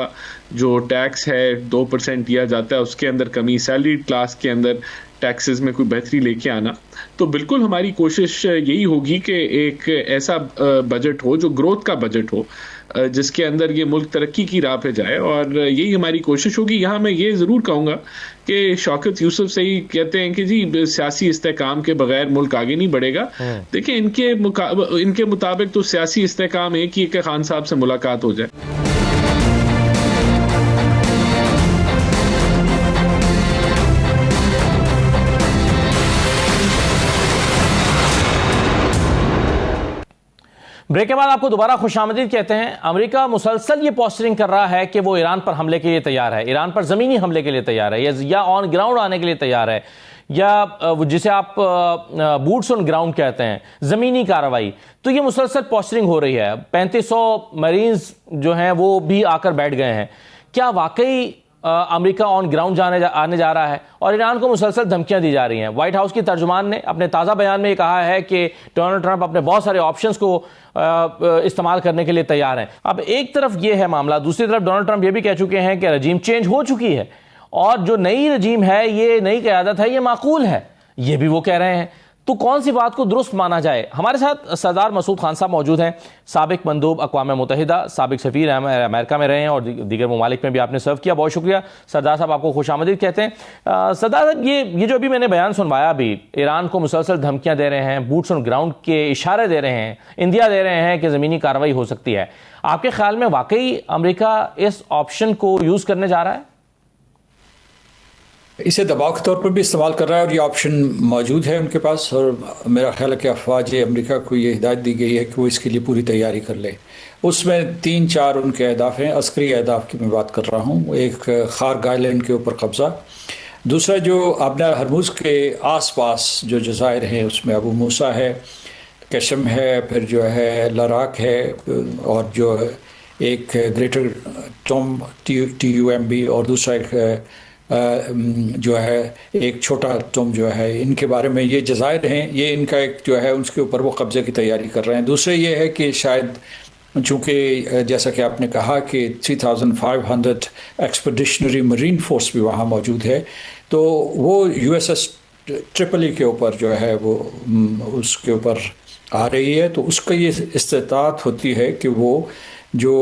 जो टैक्स है 2% दिया जाता है, उसके अंदर कमी, सैलरी क्लास के अंदर टैक्सेस में कोई बेहतरी लेके आना। तो बिल्कुल हमारी कोशिश यही होगी कि एक ऐसा बजट हो जो ग्रोथ का बजट हो, जिसके अंदर ये मुल्क तरक्की की राह पे जाए, और यही हमारी कोशिश होगी। यहाँ मैं ये ज़रूर कहूँगा कि शौकत यूसुफ से ही कहते हैं कि जी सियासी इस्तेकाम के बगैर मुल्क आगे नहीं बढ़ेगा। देखिए, इनके मुताबिक तो सियासी इस्तेकाम एक ही कि खान साहब से मुलाकात हो जाए। ब्रेक के बाद आपको दोबारा खुशामदीद कहते हैं। अमेरिका मुसलसल ये पोस्टरिंग कर रहा है कि वो ईरान पर हमले के लिए तैयार है, ईरान पर ज़मीनी हमले के लिए तैयार है, या ऑन ग्राउंड आने के लिए तैयार है, या जिसे आप बूट्स ऑन ग्राउंड कहते हैं, ज़मीनी कार्रवाई। तो ये मुसलसल पोस्टरिंग हो रही है। 3500 मरीन्स जो हैं वो भी आकर बैठ गए हैं। क्या वाकई अमेरिका ऑन ग्राउंड आने जा रहा है और ईरान को मुसलसल धमकियां दी जा रही हैं? व्हाइट हाउस की तर्जुमान ने अपने ताज़ा बयान में कहा है कि डोनाल्ड ट्रंप अपने बहुत सारे ऑप्शंस को इस्तेमाल करने के लिए तैयार हैं। अब एक तरफ ये है मामला, दूसरी तरफ डोनाल्ड ट्रंप ये भी कह चुके हैं कि रजीम चेंज हो चुकी है और जो नई रजीम है, ये नई क़यादत है, ये माकूल है, ये भी वो कह रहे हैं। तो कौन सी बात को दुरुस्त माना जाए? हमारे साथ सरदार मसूद खान साहब मौजूद हैं, साबिक मंदूब अक़वाम मुत्तहिदा, साबिक सफ़ीर अमेरिका में रहे हैं और दीगर ममालिक में भी आपने सर्व किया। बहुत शुक्रिया सरदार साहब, आपको खुशामदीद कहते हैं। सरदार साहब, ये जो अभी मैंने बयान सुनवाया, अभी ईरान को मुसलसल धमकियाँ दे रहे हैं, बूट्स ऑन ग्राउंड के इशारे दे रहे हैं, इंदिया दे रहे हैं कि ज़मीनी कार्रवाई हो सकती है। आपके ख्याल में वाकई अमेरिका इस ऑप्शन को यूज़ करने जा रहा है? इसे दबाव के तौर पर भी इस्तेमाल कर रहा है और ये ऑप्शन मौजूद है उनके पास। और मेरा ख्याल है कि अफवाज अमेरिका को ये हिदायत दी गई है कि वो इसके लिए पूरी तैयारी कर ले। उसमें 3-4 उनके अहदाफ हैं। अस्करी अहदाफ की मैं बात कर रहा हूँ। एक खार्ग आइलैंड के ऊपर कब्ज़ा, दूसरा जो आबना हरमुज़ के आसपास जो जज़ायर हैं उसमें अबू मूसा है, कशम है, फिर जो है लराक है, और जो एक ग्रेटर टॉम TUMB, और दूसरा एक जो है एक छोटा तुम जो है, इनके बारे में ये जज़ायर हैं, ये इनका एक जो है उसके ऊपर वो कब्ज़े की तैयारी कर रहे हैं। दूसरे ये है कि शायद चूँकि जैसा कि आपने कहा कि 3500 एक्सपेडिशनरी मरीन फोर्स भी वहाँ मौजूद है, तो वो USS ट्रिपली के ऊपर जो है वो उसके ऊपर आ रही है। तो उसका ये इस्तेताअत होती है कि वो जो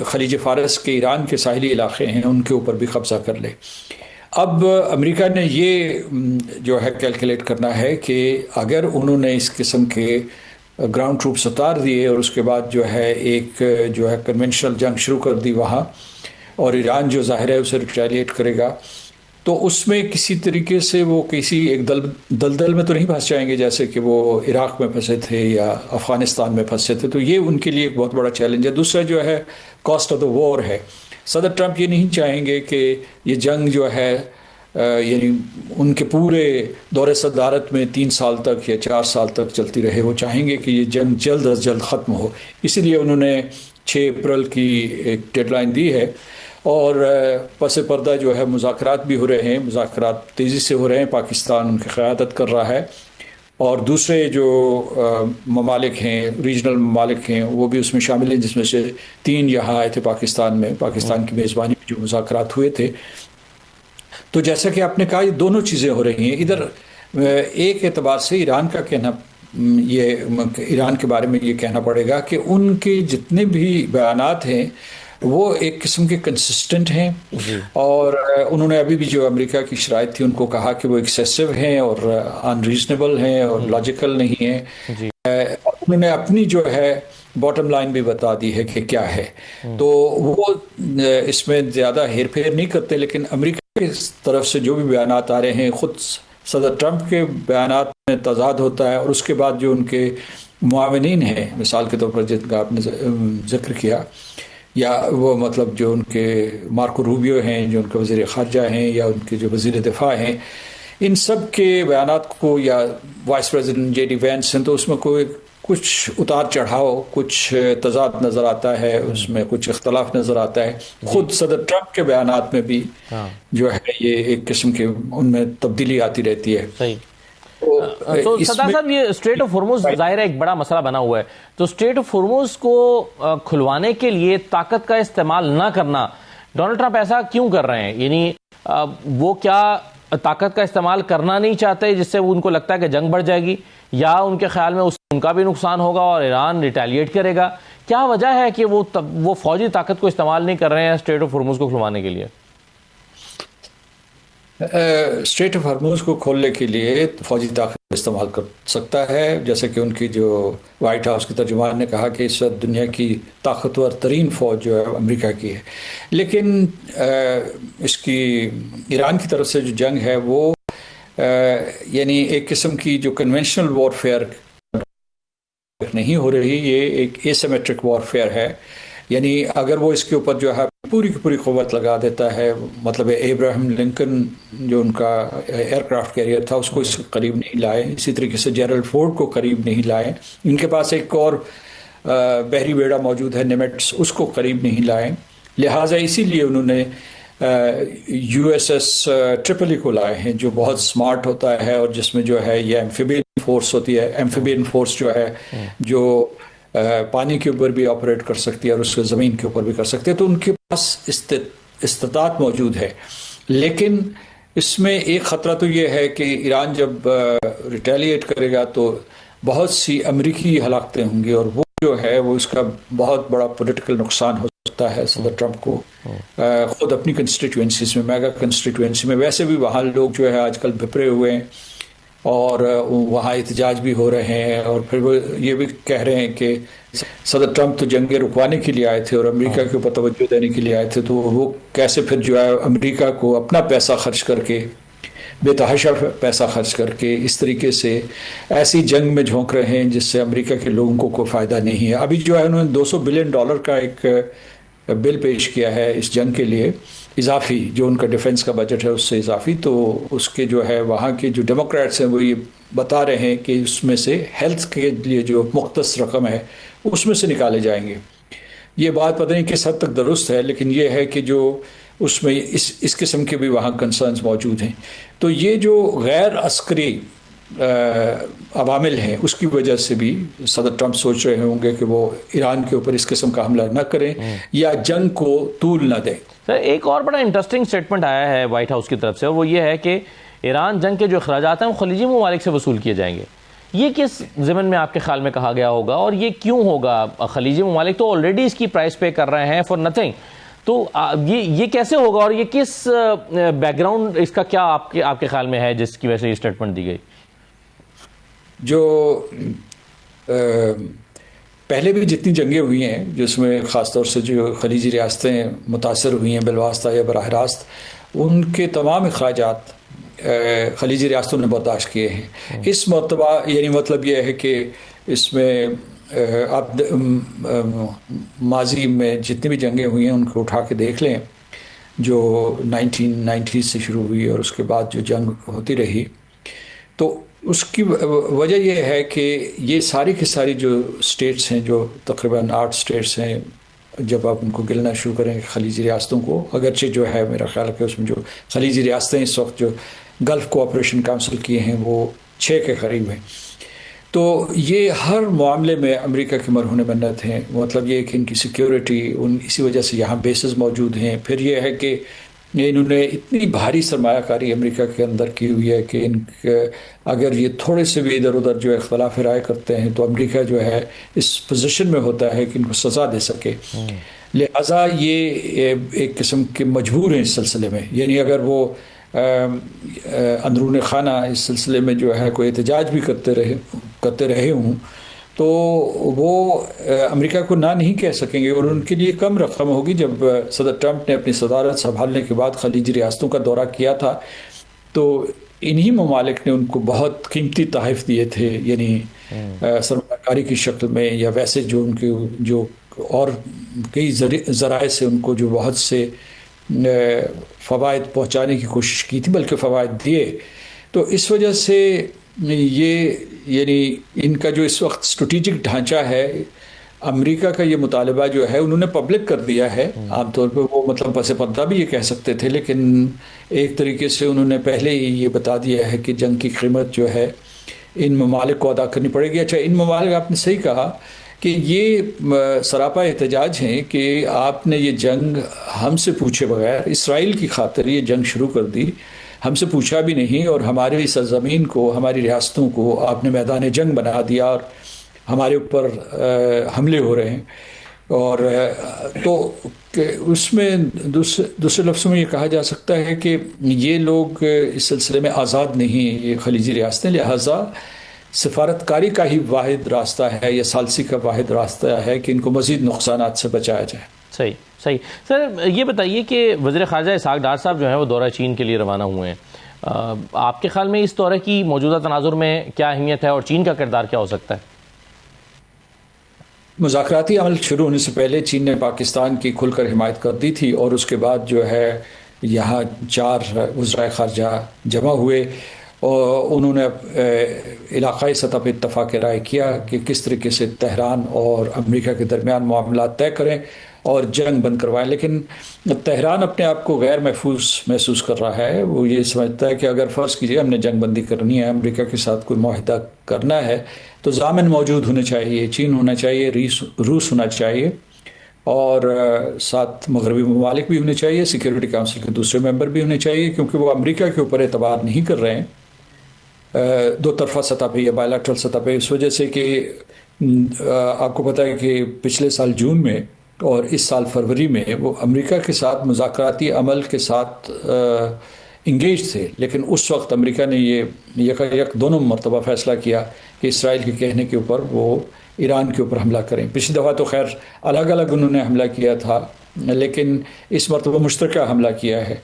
खलीज फ़ारस के ईरान के साहिली इलाक़े हैं उनके ऊपर भी कब्ज़ा कर ले। अब अमेरिका ने ये जो है कैलकुलेट करना है कि अगर उन्होंने इस किस्म के ग्राउंड ट्रूप्स उतार दिए और उसके बाद जो है एक जो है कन्वेंशनल जंग शुरू कर दी वहाँ, और ईरान जो ज़ाहिर है उसे रिटेलिएट करेगा, तो उसमें किसी तरीके से वो किसी एक दलदल में तो नहीं फंस जाएंगे जैसे कि वो इराक़ में फंसे थे या अफ़गानिस्तान में फंसे थे। तो ये उनके लिए एक बहुत बड़ा चैलेंज है। दूसरा जो है कॉस्ट ऑफ द वॉर है। सदर ट्रंप ये नहीं चाहेंगे कि ये जंग जो है यानी उनके पूरे दौरे सदारत में 3 साल तक या 4 साल तक चलती रहे। वो चाहेंगे कि ये जंग जल्द अज जल्द ख़त्म हो। इसीलिए उन्होंने 6 अप्रैल की एक डेडलाइन दी है, और पस पर्दा जो है मुज़ाकरात भी हो रहे हैं, मुज़ाकरात तेज़ी से हो रहे हैं, पाकिस्तान उनकी क़यादत कर रहा है, और दूसरे जो ममालिक हैं, रीजनल ममालिक हैं, वो भी उसमें शामिल हैं, जिसमें से 3 यहाँ आए थे पाकिस्तान में, पाकिस्तान की मेज़बानी में जो मुज़ाकरात हुए थे। तो जैसा कि आपने कहा, ये दोनों चीज़ें हो रही हैं। इधर एक एतबार से ईरान का कहना, ये ईरान के बारे में ये कहना पड़ेगा कि उनके जितने भी बयानात हैं वो एक किस्म के कंसिस्टेंट हैं, और उन्होंने अभी भी जो अमेरिका की शराइत थी उनको कहा कि वो एक्सेसिव हैं और अनरीजनेबल हैं और लॉजिकल नहीं हैं। उन्होंने अपनी जो है बॉटम लाइन भी बता दी है कि क्या है। तो वो इसमें ज़्यादा हेर फेर नहीं करते, लेकिन अमेरिका की तरफ से जो भी बयानात आ रहे हैं, ख़ुद सदर ट्रंप के बयानात में तजाद होता है, और उसके बाद जो उनके मुआविनीन हैं, मिसाल के तौर पर जिनका आपने जिक्र किया, या वो मतलब जो उनके मार्को रूबियो हैं, जो उनके वज़ीर ख़ारजा हैं, या उनके जो वज़ीर दिफा हैं, इन सब के बयानात को, या वाइस प्रेसिडेंट JD वैंस हैं, तो उसमें कोई कुछ उतार चढ़ाव, कुछ तजाद नज़र आता है, उसमें कुछ इख्तलाफ नज़र आता है। ख़ुद सदर ट्रंप के बयानात में भी जो है ये एक किस्म के उनमें तब्दीली आती रहती है। सही। तो सरदार साहब, ये स्ट्रेट ऑफ हॉर्मुज़ ज़ाहिर है एक बड़ा मसला बना हुआ है, तो स्ट्रेट ऑफ हॉर्मुज़ को खुलवाने के लिए ताकत का इस्तेमाल ना करना, डोनाल्ड ट्रंप ऐसा क्यों कर रहे हैं? यानी वो क्या ताकत का इस्तेमाल करना नहीं चाहते जिससे उनको लगता है कि जंग बढ़ जाएगी, या उनके ख्याल में उनका भी नुकसान होगा और ईरान रिटेलिएट करेगा? क्या वजह है कि वो फौजी ताकत को इस्तेमाल नहीं कर रहे हैं स्ट्रेट ऑफ हॉर्मुज़ को खुलवाने के लिए? स्ट्रेट ऑफ हॉर्मुज़ को खोलने के लिए फौजी ताकत इस्तेमाल कर सकता है, जैसे कि उनकी जो वाइट हाउस के तर्जुमान ने कहा कि इस वक्त दुनिया की ताकतवर तरीन फ़ौज जो है अमेरिका की है। लेकिन इसकी ईरान की तरफ से जो जंग है वो यानी एक किस्म की जो कन्वेंशनल वॉरफेयर नहीं हो रही, ये एक एसिमेट्रिक वॉरफेयर है। यानी अगर वो इसके ऊपर जो है पूरी की पूरी क़ुव्वत लगा देता है, मतलब एब्राहम लिंकन जो उनका एयरक्राफ्ट कैरियर था उसको इसके करीब नहीं लाए, इसी तरीके से जेरल्ड फोर्ड को करीब नहीं लाए, इनके पास एक और बहरी बेड़ा मौजूद है निमेट्स, उसको करीब नहीं लाए। लिहाजा इसीलिए उन्होंने USS ट्रिपली को लाए हैं, जो बहुत स्मार्ट होता है और जिसमें जो है ये एम्फीबियन फोर्स होती है। एम्फीबियन फोर्स जो है जो पानी के ऊपर भी ऑपरेट कर सकती है और उसको ज़मीन के ऊपर भी कर सकती है, तो उनके पास इस्तिताअत मौजूद है। लेकिन इसमें एक ख़तरा तो ये है कि ईरान जब रिटेलिएट करेगा तो बहुत सी अमरीकी हलाकतें होंगी, और वो जो है वो इसका बहुत बड़ा पॉलिटिकल नुकसान हो सकता है सदर ट्रंप को। खुद अपनी कंस्टिट्यूंसीज में, मेगा कंस्टिट्यूंसी में, वैसे भी वहाँ लोग जो है आजकल भिपरे हुए हैं और वहाँ एहतजाज भी हो रहे हैं, और फिर वो ये भी कह रहे हैं कि सदर ट्रंप तो जंगें रुकवाने के लिए आए थे और अमेरिका के ऊपर तवज्जो देने के लिए आए थे, तो वो कैसे फिर जो है अमेरिका को अपना पैसा खर्च करके, बेतहाशा पैसा खर्च करके इस तरीके से ऐसी जंग में झोंक रहे हैं जिससे अमेरिका के लोगों को कोई फ़ायदा नहीं है। अभी जो है उन्होंने $200 बिलियन का एक बिल पेश किया है इस जंग के लिए, इजाफी जो उनका डिफेंस का बजट है उससे इजाफी। तो उसके जो है वहाँ के जो डेमोक्रेट्स हैं वो ये बता रहे हैं कि उसमें से हेल्थ के लिए जो मुख्तस रकम है उसमें से निकाले जाएंगे। ये बात पता नहीं किस हद तक दुरुस्त है, लेकिन ये है कि जो उसमें इस किस्म के भी वहाँ कंसर्न्स मौजूद हैं। तो ये जो गैर अस्करी अवामिल हैं उसकी वजह से भी सदर ट्रंप सोच रहे होंगे कि वो ईरान के ऊपर इस किस्म का हमला न करें या जंग को तूल न दें। सर, एक और बड़ा इंटरेस्टिंग स्टेटमेंट आया है वाइट हाउस की तरफ से, और वो ये है कि ईरान जंग के जो अखराजात हैं वो खलीजी ममालिक से वसूल किए जाएंगे। ये किस ज़मन में आपके ख्याल में कहा गया होगा, और ये क्यों होगा? खलीजी ममालिक तो ऑलरेडी इसकी प्राइस पे कर रहे हैं फॉर नथिंग, तो ये कैसे होगा और ये किस बैकग्राउंड इसका क्या आपके ख्याल में है जिसकी वजह से ये स्टेटमेंट दी गई? जो पहले भी जितनी जंगें हुई हैं जिसमें ख़ासतौर से जो खलीजी रियासतें मुतासर हुई हैं बिलवास्ता या बराह रास्त, उनके तमाम अखराजात खलीजी रियासतों ने बर्दाश्त किए हैं। इस मरतबा यानी मतलब यह है कि इसमें आप माजी में जितनी भी जंगें हुई हैं उनको उठा के देख लें, जो 1990 से शुरू हुई और उसके बाद जो जंग होती रही, तो उसकी वजह यह है कि ये सारी की सारी जो स्टेट्स हैं, जो तकरीबन 8 स्टेट्स हैं, जब आप उनको गिनना शुरू करें खलीजी रियासतों को, अगरचे जो है मेरा ख्याल है कि उसमें जो खलीजी रियासतें इस वक्त जो गल्फ़ कोऑपरेशन काउंसिल की हैं वो 6 के करीब हैं। तो ये हर मामले में अमेरिका के मरहून मन्नत हैं। मतलब ये कि इनकी सिक्योरिटी, इसी वजह से यहाँ बेसेस मौजूद हैं। फिर ये है कि इन्होंने इतनी भारी सरमायाकारी अमेरिका के अंदर की हुई है कि अगर ये थोड़े से भी इधर उधर जो इख्तलाफ राय करते हैं तो अमेरिका जो है इस पोजीशन में होता है कि इनको सज़ा दे सके। लिहाजा ये एक किस्म के मजबूर हैं इस सिलसिले में। यानी अगर वो अंदरून खाना इस सिलसिले में जो है कोई एहतजाज भी करते रहे हों तो वो अमेरिका को ना नहीं कह सकेंगे, और उनके लिए कम रकम होगी। जब सदर ट्रंप ने अपनी सदारत संभालने के बाद खलीजी रियासतों का दौरा किया था तो इन्हीं ममालिक ने उनको बहुत कीमती तहफ़ दिए थे, यानी सरमाकारी की शक्ल में या वैसे जो उनके जो और कई ज़राए से उनको जो बहुत से फ़वाइद पहुँचाने की कोशिश की थी, बल्कि फ़वाइद दिए। तो इस वजह से ये यानी इनका जो इस वक्त स्ट्रेटेजिक ढांचा है, अमेरिका का ये मुतालबा जो है उन्होंने पब्लिक कर दिया है। आमतौर पर वो मतलब पसे पर्दा भी ये कह सकते थे, लेकिन एक तरीके से उन्होंने पहले ही ये बता दिया है कि जंग की कीमत जो है इन ममालिक को अदा करनी पड़ेगी। अच्छा, इन ममालिक, आपने सही कहा कि ये सरापा एहतजाज हैं कि आपने ये जंग हमसे पूछे बगैर इसराइल की खातिर ये जंग शुरू कर दी, हमसे पूछा भी नहीं, और हमारी सरजमीन को, हमारी रियासतों को आपने मैदान जंग बना दिया और हमारे ऊपर हमले हो रहे हैं। और तो उसमें दूसरे लफ्ज़ों में ये कहा जा सकता है कि ये लोग इस सिलसिले में आज़ाद नहीं, ये खलीजी रियासतें, लिहाजा सिफारतकारी का ही वाहिद रास्ता है या सालसी का वाहिद रास्ता है कि इनको मज़ीद नुकसानात से बचाया जाए। सही सही। सर, ये बताइए कि वज़ीर ख़ारजा इसहाक़ डार साहब जो हैं वो दौरा चीन के लिए रवाना हुए हैं। आपके ख्याल में इस दौरे की मौजूदा तनाजुर में क्या अहमियत है और चीन का किरदार क्या हो सकता है? मुज़ाकराती अमल शुरू होने से पहले चीन ने पाकिस्तान की खुलकर हिमायत कर दी थी, और उसके बाद जो है यहाँ 4 वज़राए ख़ारजा जमा हुए और उन्होंने इलाक़ाई सतह पर इत्तफ़ाक़ राय किया कि किस तरीके से तेहरान और अमेरिका के दरमियान मामला तय करें और जंग बंद करवाएं। लेकिन तेहरान अपने आप को गैर महफूज महसूस कर रहा है। वो ये समझता है कि अगर फ़र्ज़ कीजिए हमने जंग बंदी करनी है, अमेरिका के साथ कोई मुआहदा करना है, तो ज़ामिन मौजूद होने चाहिए, चीन होना चाहिए, रूस होना चाहिए, और साथ मगरबी ममालिक भी होने चाहिए, सिक्योरिटी काउंसिल के दूसरे मेंबर भी होने चाहिए, क्योंकि वो अमेरिका के ऊपर एतबार नहीं कर रहे हैं दो तरफा सतह पे या बायलैटरल सतह पे, इस वजह से कि आपको पता है कि पिछले साल जून में और इस साल फरवरी में वो अमेरिका के साथ मुज़ाकराती अमल के साथ इंगेज थे, लेकिन उस वक्त अमेरिका ने ये यक दोनों मरतबा फ़ैसला किया कि इसराइल के कहने के ऊपर वो ईरान के ऊपर हमला करें। पिछली दफ़ा तो खैर अलग अलग उन्होंने हमला किया था, लेकिन इस मरतबा मुश्तरका हमला किया है,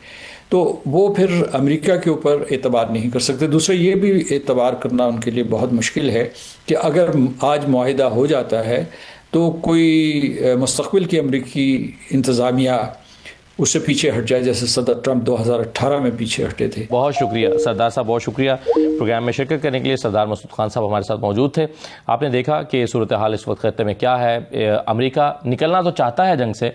तो वो फिर अमेरिका के ऊपर एतबार नहीं कर सकते। दूसरा ये भी एतबार करना उनके लिए बहुत मुश्किल है कि अगर आज मुआहिदा हो जाता है तो कोई मुस्तक़बिल की अमेरिकी इंतज़ामिया उससे पीछे हट जाए, जैसे सदर ट्रंप 2018 में पीछे हटे थे। बहुत शुक्रिया सरदार साहब, बहुत शुक्रिया प्रोग्राम में शिरकत करने के लिए। सरदार मसूद खान साहब हमारे साथ मौजूद थे। आपने देखा कि सूरत हाल इस वक्त खत्ते में क्या है। अमेरिका निकलना तो चाहता है जंग से,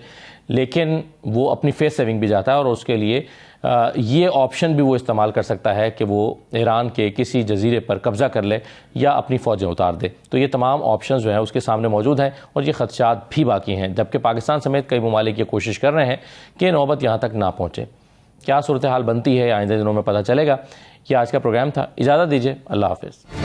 लेकिन वो अपनी फेस सेविंग भी चाहता है और उसके लिए ये ऑप्शन भी वो इस्तेमाल कर सकता है कि वो ईरान के किसी जजीरे पर कब्ज़ा कर ले या अपनी फ़ौजें उतार दे। तो ये तमाम ऑप्शंस जो हैं उसके सामने मौजूद हैं और ये ख़दशात भी बाकी हैं, जबकि पाकिस्तान समेत कई ममालिक ये कोशिश कर रहे हैं कि नौबत यहाँ तक ना पहुँचे। क्या सूरत हाल बनती है आइंदे दिनों में पता चलेगा। ये आज का प्रोग्राम था, इजाज़त दीजिए, अल्लाह हाफ़िज़।